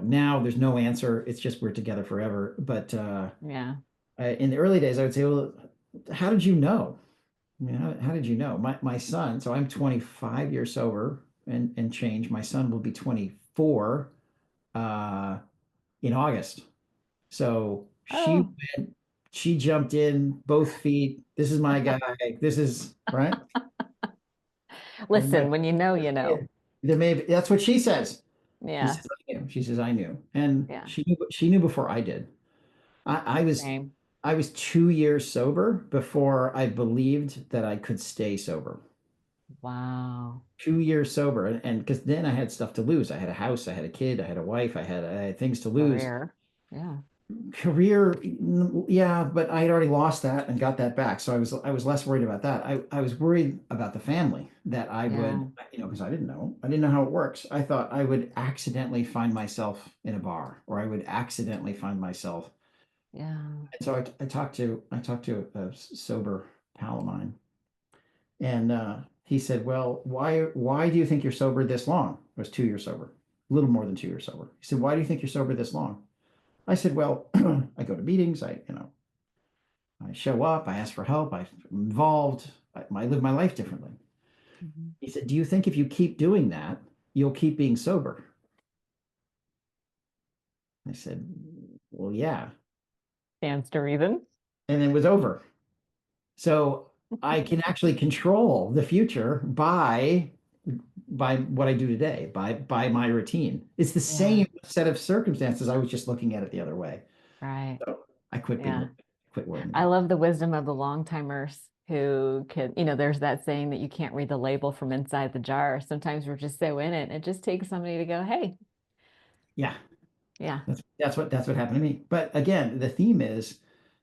now there's no answer. It's just we're together forever. But Yeah. in the early days, I would say, well, how did you know? I mean, how did you know? My son, so I'm 25 years sober and change. My son will be 24 uh, in August. So Oh, she jumped in both feet. This is my guy. This is right. And listen, when you know, you know. there may be, that's what she says. She Yeah. says I knew. She says I knew, and Yeah. she knew before I did. I was Same. 2 years sober before I believed that I could stay sober. Wow. 2 years sober, and because then I had stuff to lose. I had a house, I had a kid, I had a wife, I had things to lose. Career. Yeah. Career, yeah, but I had already lost that and got that back. So I was less worried about that. I was worried about the family that I would, Yeah. because I didn't know how it works. I thought I would accidentally find myself in a bar or I would accidentally find myself. Yeah. And so I talked to a sober pal of mine, and he said, "Well, why do you think you're sober this long?" I was 2 years sober, a little more than 2 years sober. He said, "Why do you think you're sober this long?" I said, "Well, I go to meetings. I show up. I ask for help. I'm involved. I live my life differently." Mhm. He said, "Do you think if you keep doing that, you'll keep being sober?" I said, "Well, yeah." Stands to reason. And it was over. So I can actually control the future by what I do today, by my routine. It's the Yeah. same set of circumstances. I was just looking at it the other way. Right. So I quit Yeah. quit worrying I about love the wisdom of the long timers who can, there's that saying that you can't read the label from inside the jar. Sometimes we're just so in it. And it just takes somebody to go, hey, it. Yeah, yeah, that's what happened to me. But again, the theme is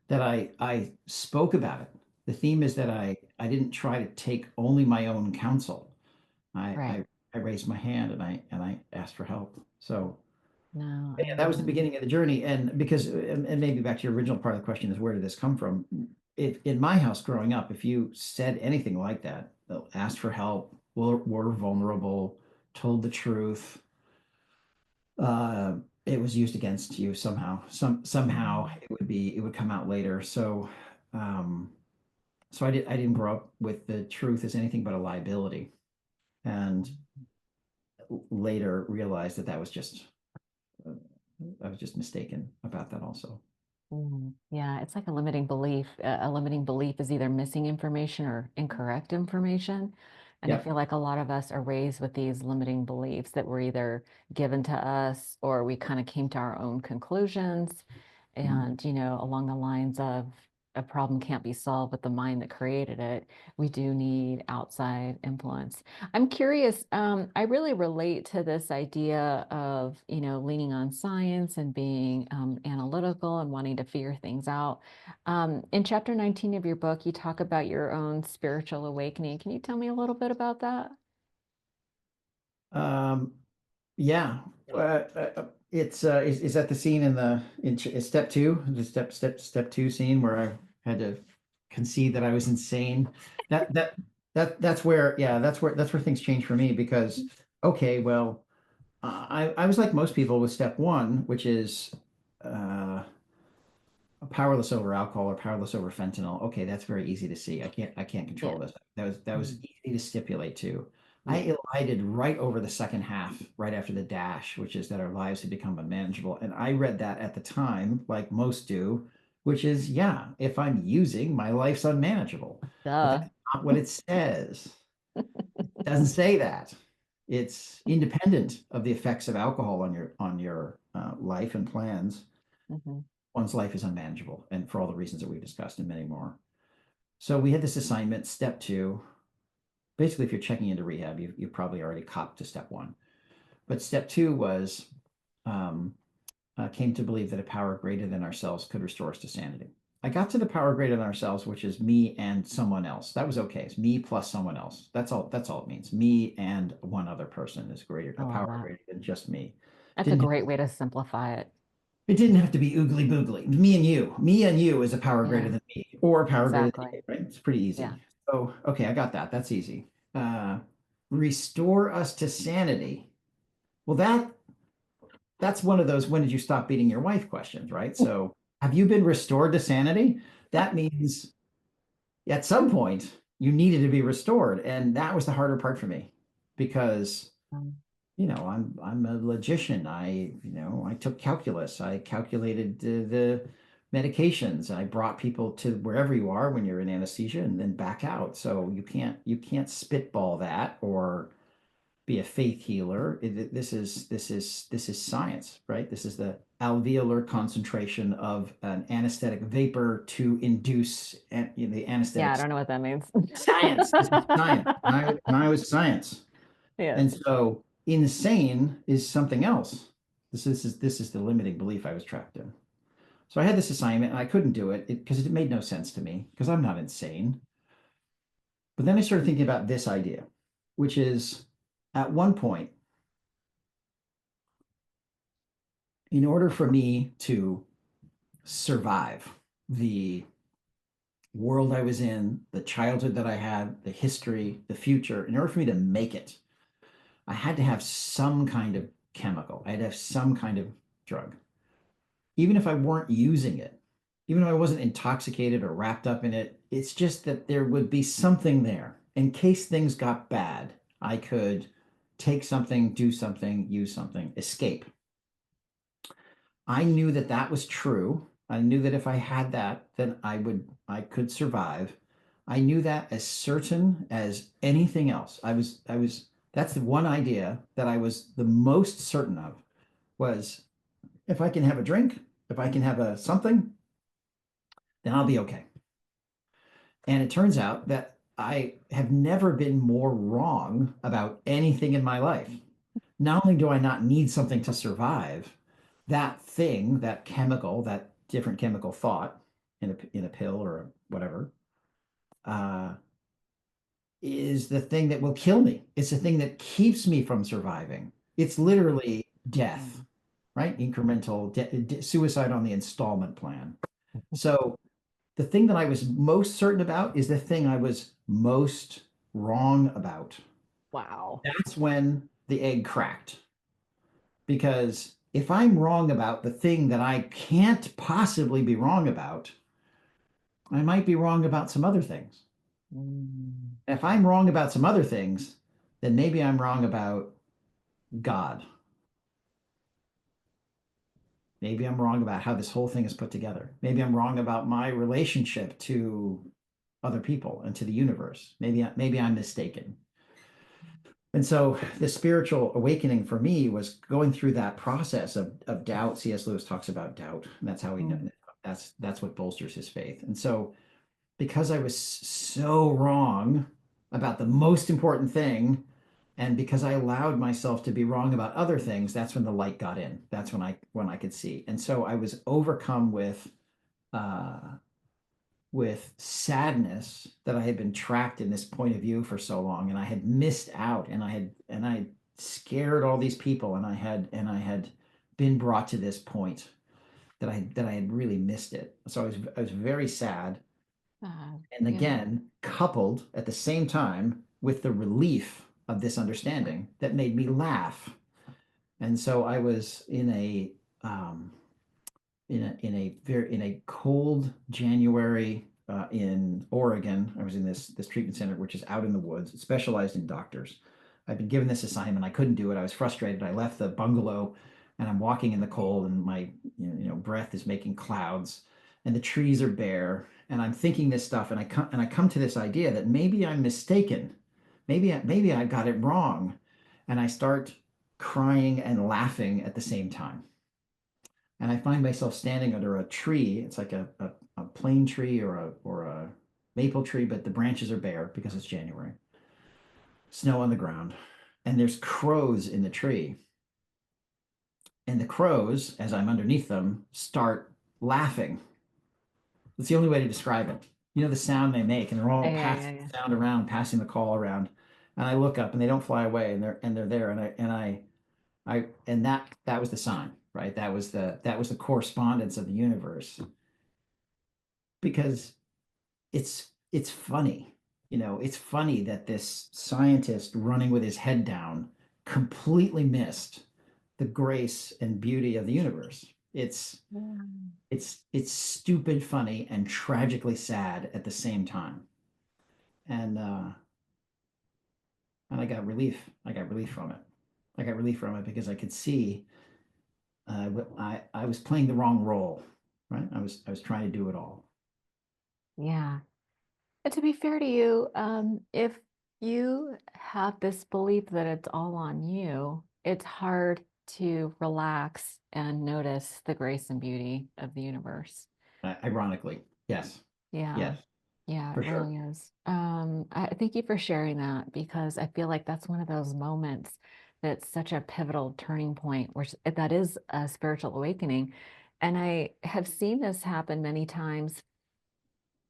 that I spoke about it. The theme is that I didn't try to take only my own counsel. I right. I, I raised my hand and I asked for help. So No, I yeah, that was the know. beginning of the journey. And because and maybe back to your original part of the question is where did this come from? In my house growing up, if you said anything like that, asked for help, were vulnerable, told the truth, uh, it was used against you somehow. Somehow Mhm. it would come out later. Um, so I didn't grow up with the truth as anything but a liability, and later realized that uh, I was just mistaken about that also. Yeah, it's like a limiting belief. A limiting belief is either missing information or incorrect information. And I Yep. feel like a lot of us are raised with these limiting beliefs that were either given to us or we kind of came to our own conclusions. Mhm. And, along the lines of a problem can't be solved with the mind that created it, we do need outside influence. I'm curious, I really relate to this idea of, leaning on science and being analytical and wanting to figure things out. In chapter 19 of your book, you talk about your own spiritual awakening. Can you tell me a little bit about that? Um, yeah. Is that the scene in step two, the step two scene where I had to concede that I was insane? That that's where, yeah, that's where things change for me because okay, well, I was like most people with step one, which is uh, powerless over alcohol or powerless over fentanyl. Okay, that's very easy to see. I can't Yeah. control this. That was Mm. easy to stipulate too. Yeah. I elided right over the second half, right after the dash, which is that our lives had become unmanageable. And I read that at the time, like most do, which is, yeah, if I'm using, my life's unmanageable. But Duh. that's not what it says. It doesn't say that. It's independent of the effects of alcohol on your life and plans. Hmm. One's life is unmanageable, and for all the reasons that we've discussed and many more. So we had this assignment, step two. Basically, if you're checking into rehab, you've probably already copped to step one. But step two was um, came to believe that a power greater than ourselves could restore us to sanity. I got to the power greater than ourselves, which is me and someone else. That was okay. It's me plus someone else. That's all. That's all it means. Me and one other person is greater, I a love power that. greater than just me. That's a Didn't great way to simplify it. It didn't have to be oogly boogly. Me and you. Me and you is a power greater Yeah, than me, or a power greater than exactly. you, right? It's pretty Yeah. easy. Oh, okay, I got that. That's easy. Uh, Restore us to sanity. Well, that's one of those when did you stop beating your wife questions, right? So have you been restored to sanity? That means at some point you needed to be restored. And that was the harder part for me because Um, I'm a logician. I took calculus. I calculated the medications. I brought people to wherever you are when you're in anesthesia and then back out. So you can't spitball that or be a faith healer. This is science, right? This is the alveolar concentration of an anesthetic vapor to induce the yeah, anesthetic I don't know what that means. science. This is science. And I was science. Yes. And so insane is something else. This is the limiting belief I was trapped in. So I had this assignment and I couldn't do it because it made no sense to me because I'm not insane. But then I started thinking about this idea, which is at one point, in order for me to survive the world I was in, the childhood that I had, the history, the future, in order for me to make it, I had to have some kind of chemical. I had to have some kind of drug. Even if I weren't using it, even if I wasn't intoxicated or wrapped up in it, it's just that there would be something there. In case things got bad, I could take something, do something, use something, escape. I knew that that was true. I knew that if I had that, then I could survive. I knew that as certain as anything else. That's the one idea that I was the most certain of was if I can have a drink, if I can have a something, then I'll be okay. And it turns out that I have never been more wrong about anything in my life. Not only do I not need something to survive, that thing, that chemical, that different chemical thought in a pill or whatever, uh, is the thing that will kill me. It's the thing that keeps me from surviving. It's literally death, Mm. right? Suicide on the installment plan. So the thing that I was most certain about is the thing I was most wrong about. Wow. That's when the egg cracked. Because if I'm wrong about the thing that I can't possibly be wrong about, I might be wrong about some other things. Mm. If I'm wrong about some other things, then maybe I'm wrong about God. Maybe I'm wrong about how this whole thing is put together. Maybe I'm wrong about my relationship to other people and to the universe. Maybe I'm mistaken. And so the spiritual awakening for me was going through that process of doubt. C.S. Lewis talks about doubt, and that's how he Mm. that's what bolsters his faith. And so because I was so wrong about the most important thing, and because I allowed myself to be wrong about other things, that's when the light got in. That's when I could see. And so I was overcome uh, with sadness that I had been trapped in this point of view for so long, and I had missed out, and I scared all these people, and I had been brought to this point that I had really missed it. So I was very sad, and Yeah. again coupled at the same time with the relief. of this understanding that made me laugh. And so I was um, in a cold January in Oregon. I was in this treatment center, which is out in the woods. It specialized in doctors. I'd been given this assignment. I couldn't do it. I was frustrated. I left the bungalow, and I'm walking in the cold, and my breath is making clouds, and the trees are bare. And I'm thinking this stuff, and I come to this idea that maybe I'm mistaken. Maybe I got it wrong, and I start crying and laughing at the same time. And I find myself standing under a tree. It's like a plane tree or a maple tree, but the branches are bare because it's January. Snow on the ground, and there's crows in the tree. And the crows, as I'm underneath them, start laughing. That's the only way to describe it. You know the sound they make, and they're all Yeah, yeah, passing yeah. the sound around, passing the call around. And I look up, and they don't fly away, and they're there, and that was the sign, right? That was the correspondence of the universe because it's funny. It's funny that this scientist running with his head down completely missed the grace and beauty of the universe. It's Yeah. it's stupid funny and tragically sad at the same time. And I got relief. I got relief from it. I got relief from it because I could see I was playing the wrong role, right? I was trying to do it all. Yeah. And to be fair to you, if you have this belief that it's all on you, it's hard to relax and notice the grace and beauty of the universe. Ironically, yes, Yeah. yes, Yeah, it for sure. really is. I thank you for sharing that because I feel like that's one of those moments that's such a pivotal turning point where that is a spiritual awakening. And I have seen this happen many times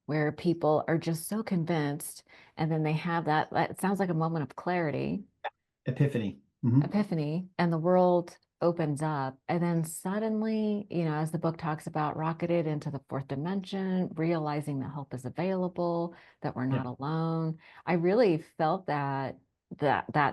where people are just so convinced and then they have that it sounds like a moment of clarity, Epiphany. Hmm. epiphany, and the world opens up. And then suddenly, as the book talks about, rocketed into the fourth dimension, realizing that help is available, that we're Yeah, not alone. I really felt that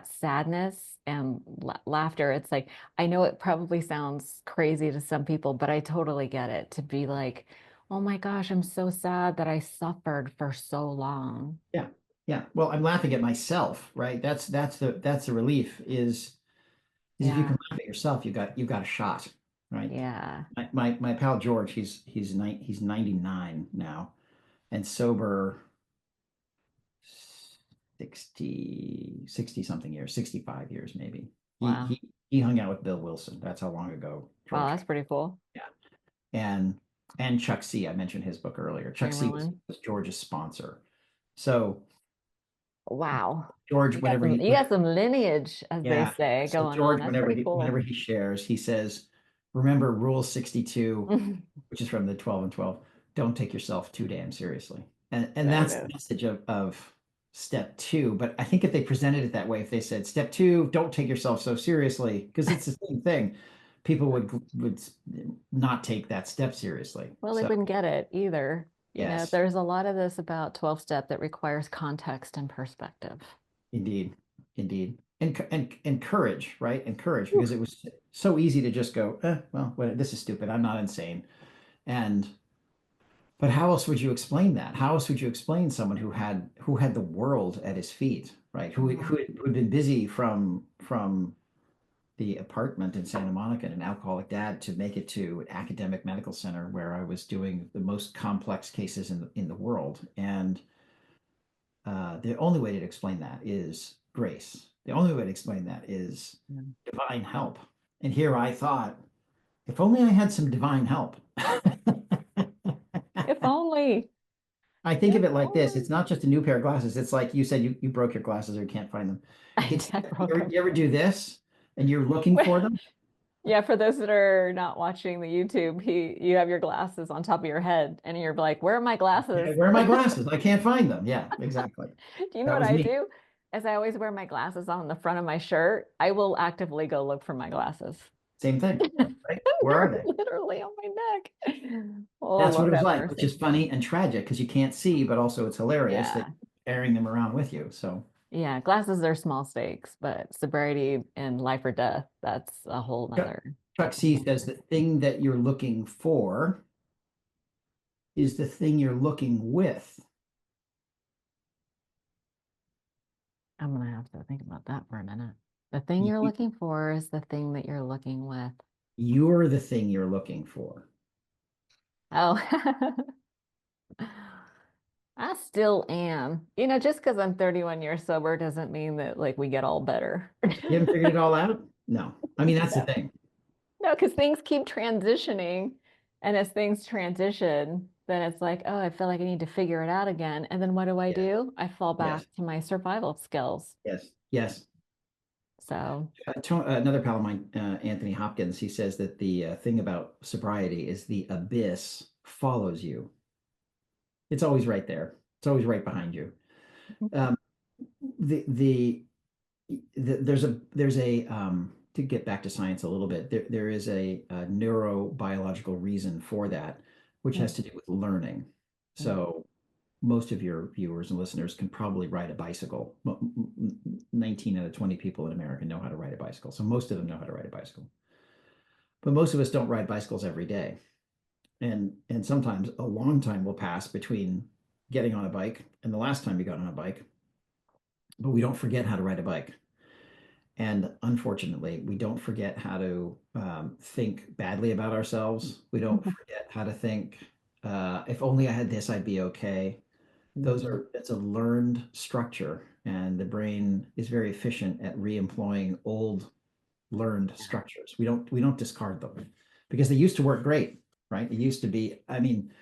sadness and laughter. It's like, I know it probably sounds crazy to some people, but I totally get it to be like, oh my gosh, I'm so sad that I suffered for so long. yeah, yeah. Well, I'm laughing at myself, right? That's the relief is if you Yeah. can laugh at yourself, you got a shot, right? Yeah. My pal George, he's 99 now and sober 60 something years, 65 years maybe. He Wow. he he hung out with Bill Wilson. That's how long ago Wow, George. that's pretty cool. Yeah. And Chuck C. I mentioned his book earlier. Chuck C was, Chamberlain. was George's sponsor. So Wow. George, You got whenever some he you got some lineage, as they yeah. say, So going on. George, That's whenever pretty he whenever cool. he shares, he says, "Remember Rule 62, which is from the 12 and 12. Don't take yourself too damn seriously." And There that's it the is. message of step two. But I think if they presented it that way, if they said step two, don't take yourself so seriously, because it's the same thing, people would not take that step seriously. Well, they So wouldn't get it either. yes, There's a lot of this about 12 step that requires context and perspective. indeed, indeed. And courage, right? And courage, Whew. because it was so easy to just go, well, this is stupid. I'm not insane. And but how else would you explain that? How else would you explain someone who had the world at his feet, right? Yeah. Who'd been busy from the apartment in Santa Monica and an alcoholic dad to make it to an academic medical center where I was doing the most complex cases in the world. And the only way to explain that is grace. The only way to explain that is Yeah. divine help. And here I thought, if only I had some divine help. If only. I think If of it like this. only. It's not just a new pair of glasses. It's like you said you broke your glasses or you can't find them. You I can did broke them. you ever do this and you're looking for them? Yeah, for those that are not watching the YouTube, you have your glasses on top of your head and you're like, where are my glasses? Yeah, where are my glasses? I can't find them. Yeah, exactly. Do you know That what was I me. do? As I always wear my glasses on the front of my shirt, I will actively go look for my glasses. Same thing, right? Where are They're they? literally on my neck. Oh, That's what Lord it was have like, which mercy. is funny and tragic because you can't see, but also it's hilarious that Yeah. you're carrying them around with you. So Yeah, glasses are small stakes, but sobriety and life or death, that's a whole Chuck, nother. Chuck C says the thing that you're looking for is the thing you're looking with. I'm gonna have to think about that for a minute. The thing you're You, looking for is the thing that you're looking with. you're the thing you're looking for. Oh, I still am. You know, just because I'm 31 years sober doesn't mean that like we get all better. You haven't figured it all out? No. I mean, that's the No, thing. no, because things keep transitioning. And as things transition, then it's like, oh, I feel like I need to figure it out again. And then what Yes, do? I fall back yes, to my survival skills. yes, yes. So, Another pal of mine, Anthony Hopkins, he says that the thing about sobriety is the abyss follows you. It's always right there. It's always right behind you. Um, the, the there's a to get back to science a little bit. There is a neurobiological reason for that, which has to do with learning. So most of your viewers and listeners can probably ride a bicycle. 19 out of 20 people in America know how to ride a bicycle. So most of them know how to ride a bicycle. But most of us don't ride bicycles every day. And sometimes a long time will pass between getting on a bike and the last time you got on a bike, but we don't forget how to ride a bike. And unfortunately, we don't forget how to think badly about ourselves. We don't forget how to think, if only I had this, I'd be okay. It's a learned structure, and the brain is very efficient at re-employing old learned structures. We don't discard them because they used to work great, right? It used to be, I mean,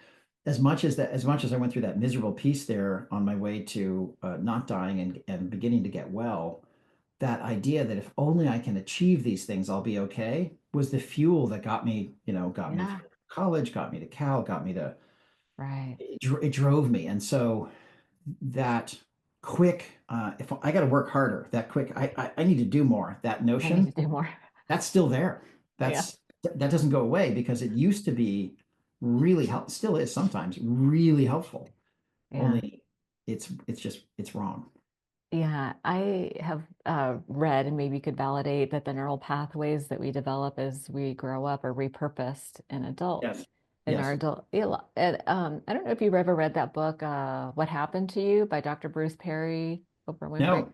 as much as I went through that miserable piece there on my way to not dying and beginning to get well, that idea that if only I can achieve these things, I'll be okay was the fuel that got me, got me yeah, through college, got me to Cal, got me to, right. it drove me. And so that quick, if I got to work harder, that quick, I need to do more, that I need notion, to do more. that's still there. Yeah. That doesn't go away because it used to be really help, still is sometimes really helpful. Yeah. Only it's wrong. Yeah, I have read, and maybe you could validate that the neural pathways that we develop as we grow up are repurposed Yes. in our Yes. adult. And, I don't know if you've ever read that book, What Happened to You by Dr. Bruce Perry, Oprah Winfrey. No.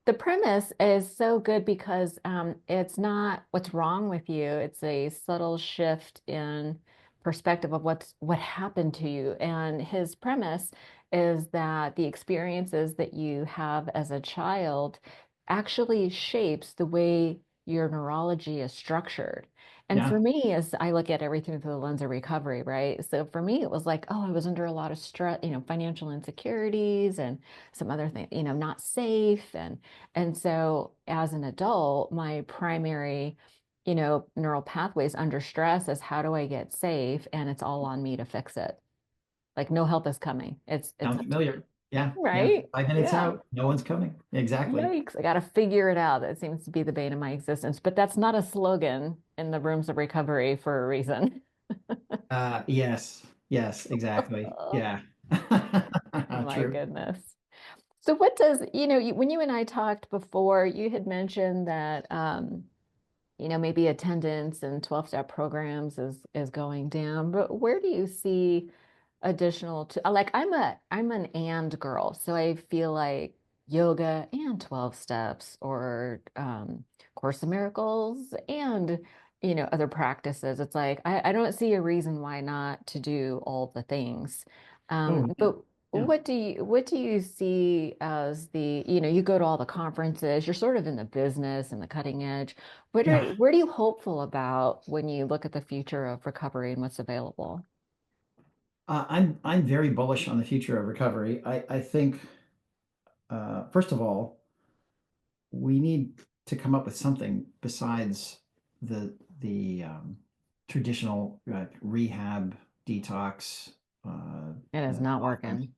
The premise is so good because it's not what's wrong with you. It's a subtle shift in perspective of what happened to you. And his premise is that the experiences that you have as a child actually shapes the way your neurology is structured. And for Yeah. me, as I look at everything through the lens of recovery, right? So for me, it was like, oh, I was under a lot of stress, financial insecurities and some other things, not safe. And so as an adult, my primary, neural pathways under stress is how do I get safe? And it's all on me to fix it. Like no help is coming. It's Sounds up to familiar. Yeah. Yeah. right. 5 minutes Yeah. out. No one's coming. Exactly. Yikes. I got to figure it out. That seems to be the bane of my existence. But that's not a slogan in the rooms of recovery for a reason. Yes. Yes, exactly. Oh Yeah. my True. goodness. So what does, when you and I talked before, you had mentioned that maybe attendance and 12-step programs is going down, but where do you see additional to like I'm an and girl, so I feel like yoga and 12 steps or Course of Miracles and other practices. It's like I don't see a reason why not to do all the things. Oh, yeah. But Yeah. what do you see as the, you go to all the conferences, you're sort of in the business and the cutting edge. Yeah. Where are you hopeful about when you look at the future of recovery and what's available? I'm very bullish on the future of recovery. I think first of all, we need to come up with something besides the traditional rehab detox It is not programs. working.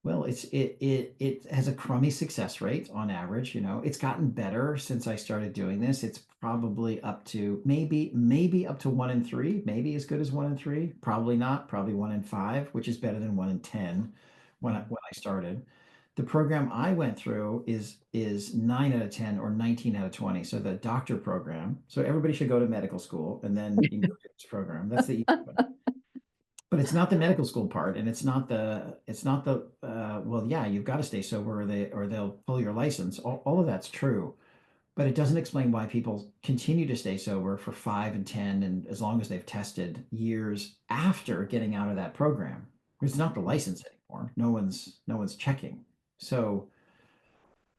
Well, it has a crummy success rate on average. It's gotten better since I started doing this. It's probably up to maybe up to 1 in 3, maybe as good as 1 in 3. Probably not. Probably 1 in 5, which is better than 1 in 10 when I started. The program I went through is 9 out of 10 or 19 out of 20. So the doctor program. So everybody should go to medical school and then you can go to this program. That's the easy one. But it's not the medical school part, and it's not the well, yeah, you've got to stay sober or they'll pull your license. All of that's true, but it doesn't explain why people continue to stay sober for 5 and 10 and as long as they've tested years after getting out of that program. It's not the license anymore. No one's checking. So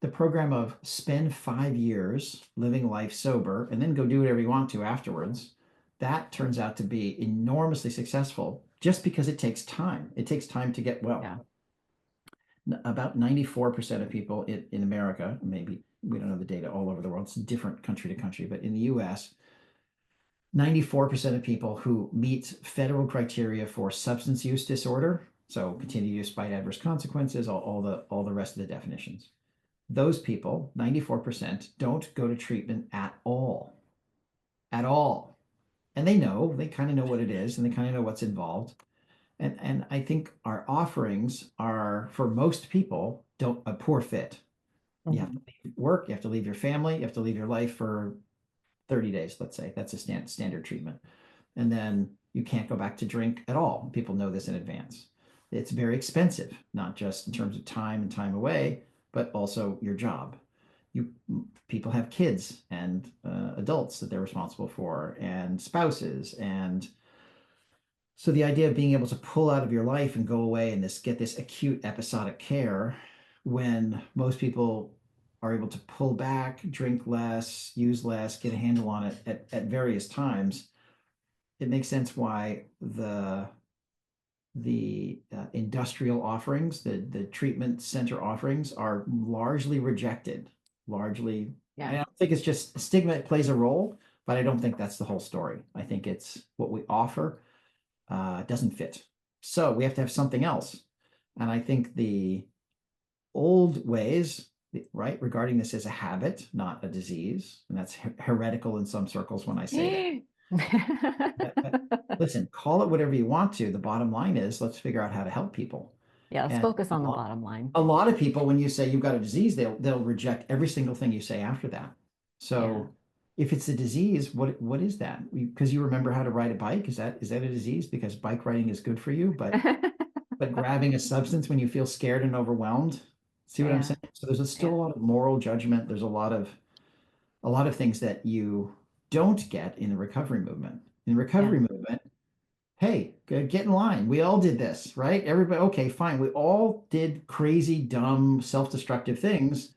the program of spend 5 years living life sober and then go do whatever you want to afterwards, that turns out to be enormously successful just because it takes time. It takes time to get well. Yeah. About 94% of people in America, maybe we don't know the data all over the world, it's different country to country, but in the US, 94% of people who meet federal criteria for substance use disorder, so continued use despite adverse consequences, all the rest of the definitions, those people, 94%, don't go to treatment at all. At all. And they kind of know what it is and they kind of know what's involved. And I think our offerings are, for most people, don't a poor fit. You have to Mhm. leave work, you have to leave your family, you have to leave your life for 30 days, let's say. That's a standard treatment. And then you can't go back to drink at all. People know this in advance. It's very expensive, not just in terms of time and time away, but also your job. You People have kids and adults that they're responsible for, and spouses, and so the idea of being able to pull out of your life and go away and get this acute episodic care when most people are able to pull back, drink less, use less, get a handle on it at various times, it makes sense why the industrial offerings, the treatment center offerings are largely rejected. Largely, I Yeah. don't think it's just stigma plays a role, but I don't think that's the whole story. I think it's what we offer doesn't fit. So we have to have something else. And I think the old ways, right, regarding this as a habit, not a disease, and that's heretical in some circles when I say that. But listen, call it whatever you want to. The bottom line is let's figure out how to help people. Yeah, let's And focus a on the lot, bottom line. a lot of people, when you say you've got a disease, they'll reject every single thing you say after that. Yeah. So if it's a disease, what is that? Because you remember how to ride a bike, is that a disease? Because bike riding is good for you, but grabbing a substance when you feel scared and overwhelmed, see what I'm Yeah. saying? So there's still Yeah. a lot of moral judgment. There's a lot of things that you don't get in the recovery movement. In the Yeah. recovery movement, hey, get in line. We all did this, right? Everybody, okay, fine. We all did crazy, dumb, self-destructive things.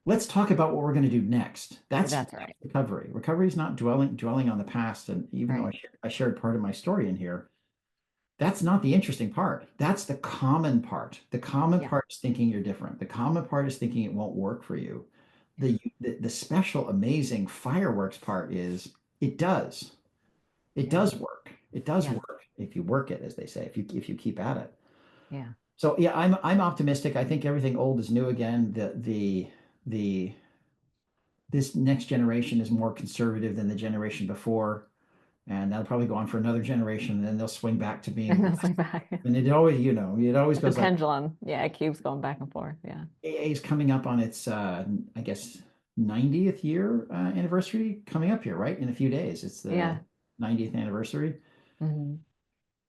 Let's talk about what we're going to do next. That's That's right. recovery. Recovery is not dwelling on the past. And even though Right. I shared part of my story in here, that's not the interesting part. That's the common part. The common Yeah. part is thinking you're different. The common part is thinking it won't work for you. Yeah. The special, amazing fireworks part is it does. It Yeah. does work. It does Yeah. work if you work it, as they say, if you keep at it. Yeah. So yeah, I'm optimistic. I think everything old is new again. The this next generation is more conservative than the generation before, and that'll probably go on for another generation, and then they'll swing back to And being. that's like back. And it always The goes like pendulum. Yeah, it keeps going back and forth. Yeah. AA is coming up on its, I guess, 90th year anniversary coming up here, right? In a few days. It's the Yeah. 90th anniversary. Hmm.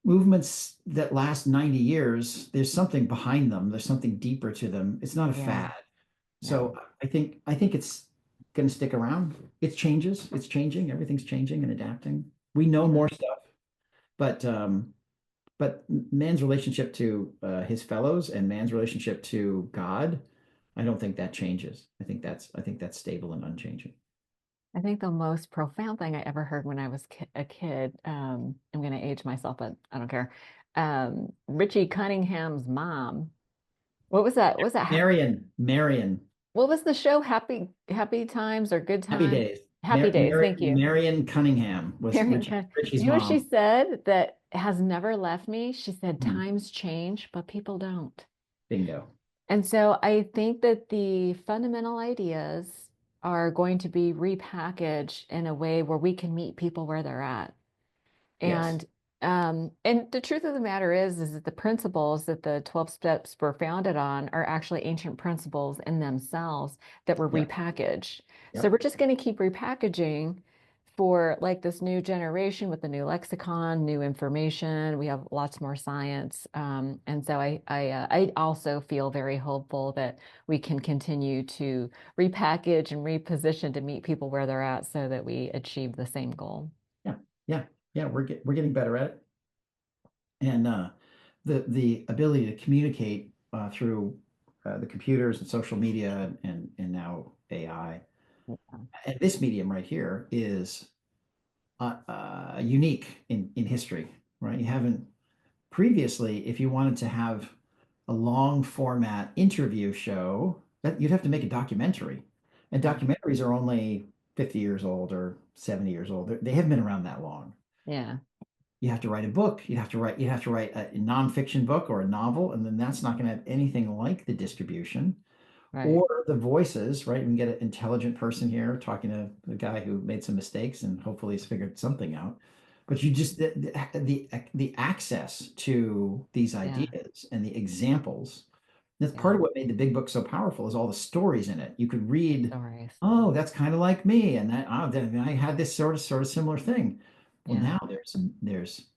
Movements that last 90 years, there's something behind them. There's something deeper to them. It's not a Yeah. fad. Yeah. So I think it's going to stick around. It changes. It's changing. Everything's changing and adapting. We know Yeah. more stuff, but man's relationship to his fellows and man's relationship to God, I don't think that changes. I think that's stable and unchanging. I think the most profound thing I ever heard when I was a kid, I'm going to age myself, but I don't care. Richie Cunningham's mom. What was that? Marion, What was the show? Happy Times or Good Happy Times? Days. Happy Days. Thank you. Marion Cunningham was Marion Cunn- Richie's You know what she mom. said that has never left me? She said, Hmm, times change, but people don't. bingo. And so I think that the fundamental ideas are going to be repackaged in a way where we can meet people where they're at. Yes. And And the truth of the matter is that the principles that the 12 steps were founded on are actually ancient principles in themselves that were Yep. repackaged. So Yep. we're just going to keep repackaging for like this new generation with the new lexicon, new information. We have lots more science. And so I also feel very hopeful that we can continue to repackage and reposition to meet people where they're at so that we achieve the same goal. Yeah. Yeah. Yeah. We're getting better at it. And the ability to communicate through the computers and social media and now AI. And this medium right here is unique in history, right? You haven't previously, if you wanted to have a long format interview show, that you'd have to make a documentary. And Yeah. documentaries are only 50 years old or 70 years old. They haven't been around that long. Yeah. You have to write a book. You'd have to write a nonfiction book or a novel, and then that's not going to have anything like the distribution Right. or the voices, right? We can get an intelligent person here talking to the guy who made some mistakes and hopefully has figured something out. But you just the access to these Yeah. ideas and the examples. That's part Yeah. of what made the big book so powerful is all the stories in it. You could read, Stories. oh, that's kind of like me, and that oh, then I had this sort of similar thing. Well, Yeah. now there's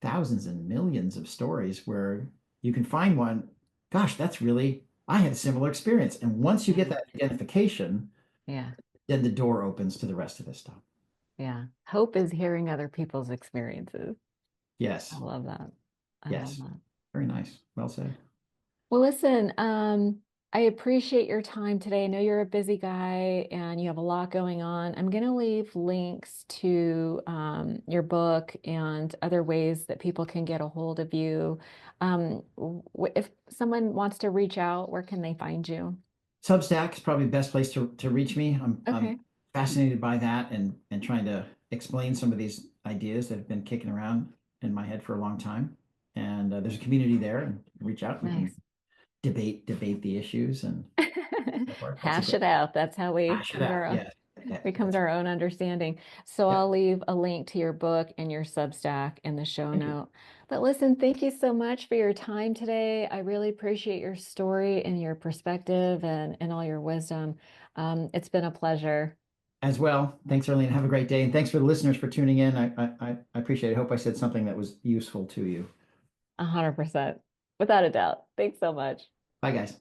thousands and millions of stories where you can find one. Gosh, that's really, I had a similar experience. And once you get Yeah. that identification, Yeah. then the door opens to the rest of this stuff. Yeah. Hope is hearing other people's experiences. I Yes, love that. I love yes. that. Very nice. Well said. Well, listen, I appreciate your time today. I know you're a busy guy and you have a lot going on. I'm going to leave links to your book and other ways that people can get a hold of you. If someone wants to reach out, where can they find you? Substack is probably the best place to reach me. I'm Okay, fascinated by that and trying to explain some of these ideas that have been kicking around in my head for a long time. And there's a community there, and reach out. We can nice. debate the issues and so forth. That's a Hash great it out. That's how we hash it come to out. our own, Yeah, yeah, we come that's to our right. own understanding. So Yep. I'll leave a link to your book and your Substack in the show Thank you. note. But listen, thank you so much for your time today. I really appreciate your story and your perspective and all your wisdom. It's been a pleasure. As well. Thanks, Arlene. Have a great day. And thanks for the listeners for tuning in. I appreciate it. I hope I said something that was useful to you. 100%. Without a doubt. Thanks so much. Bye, guys.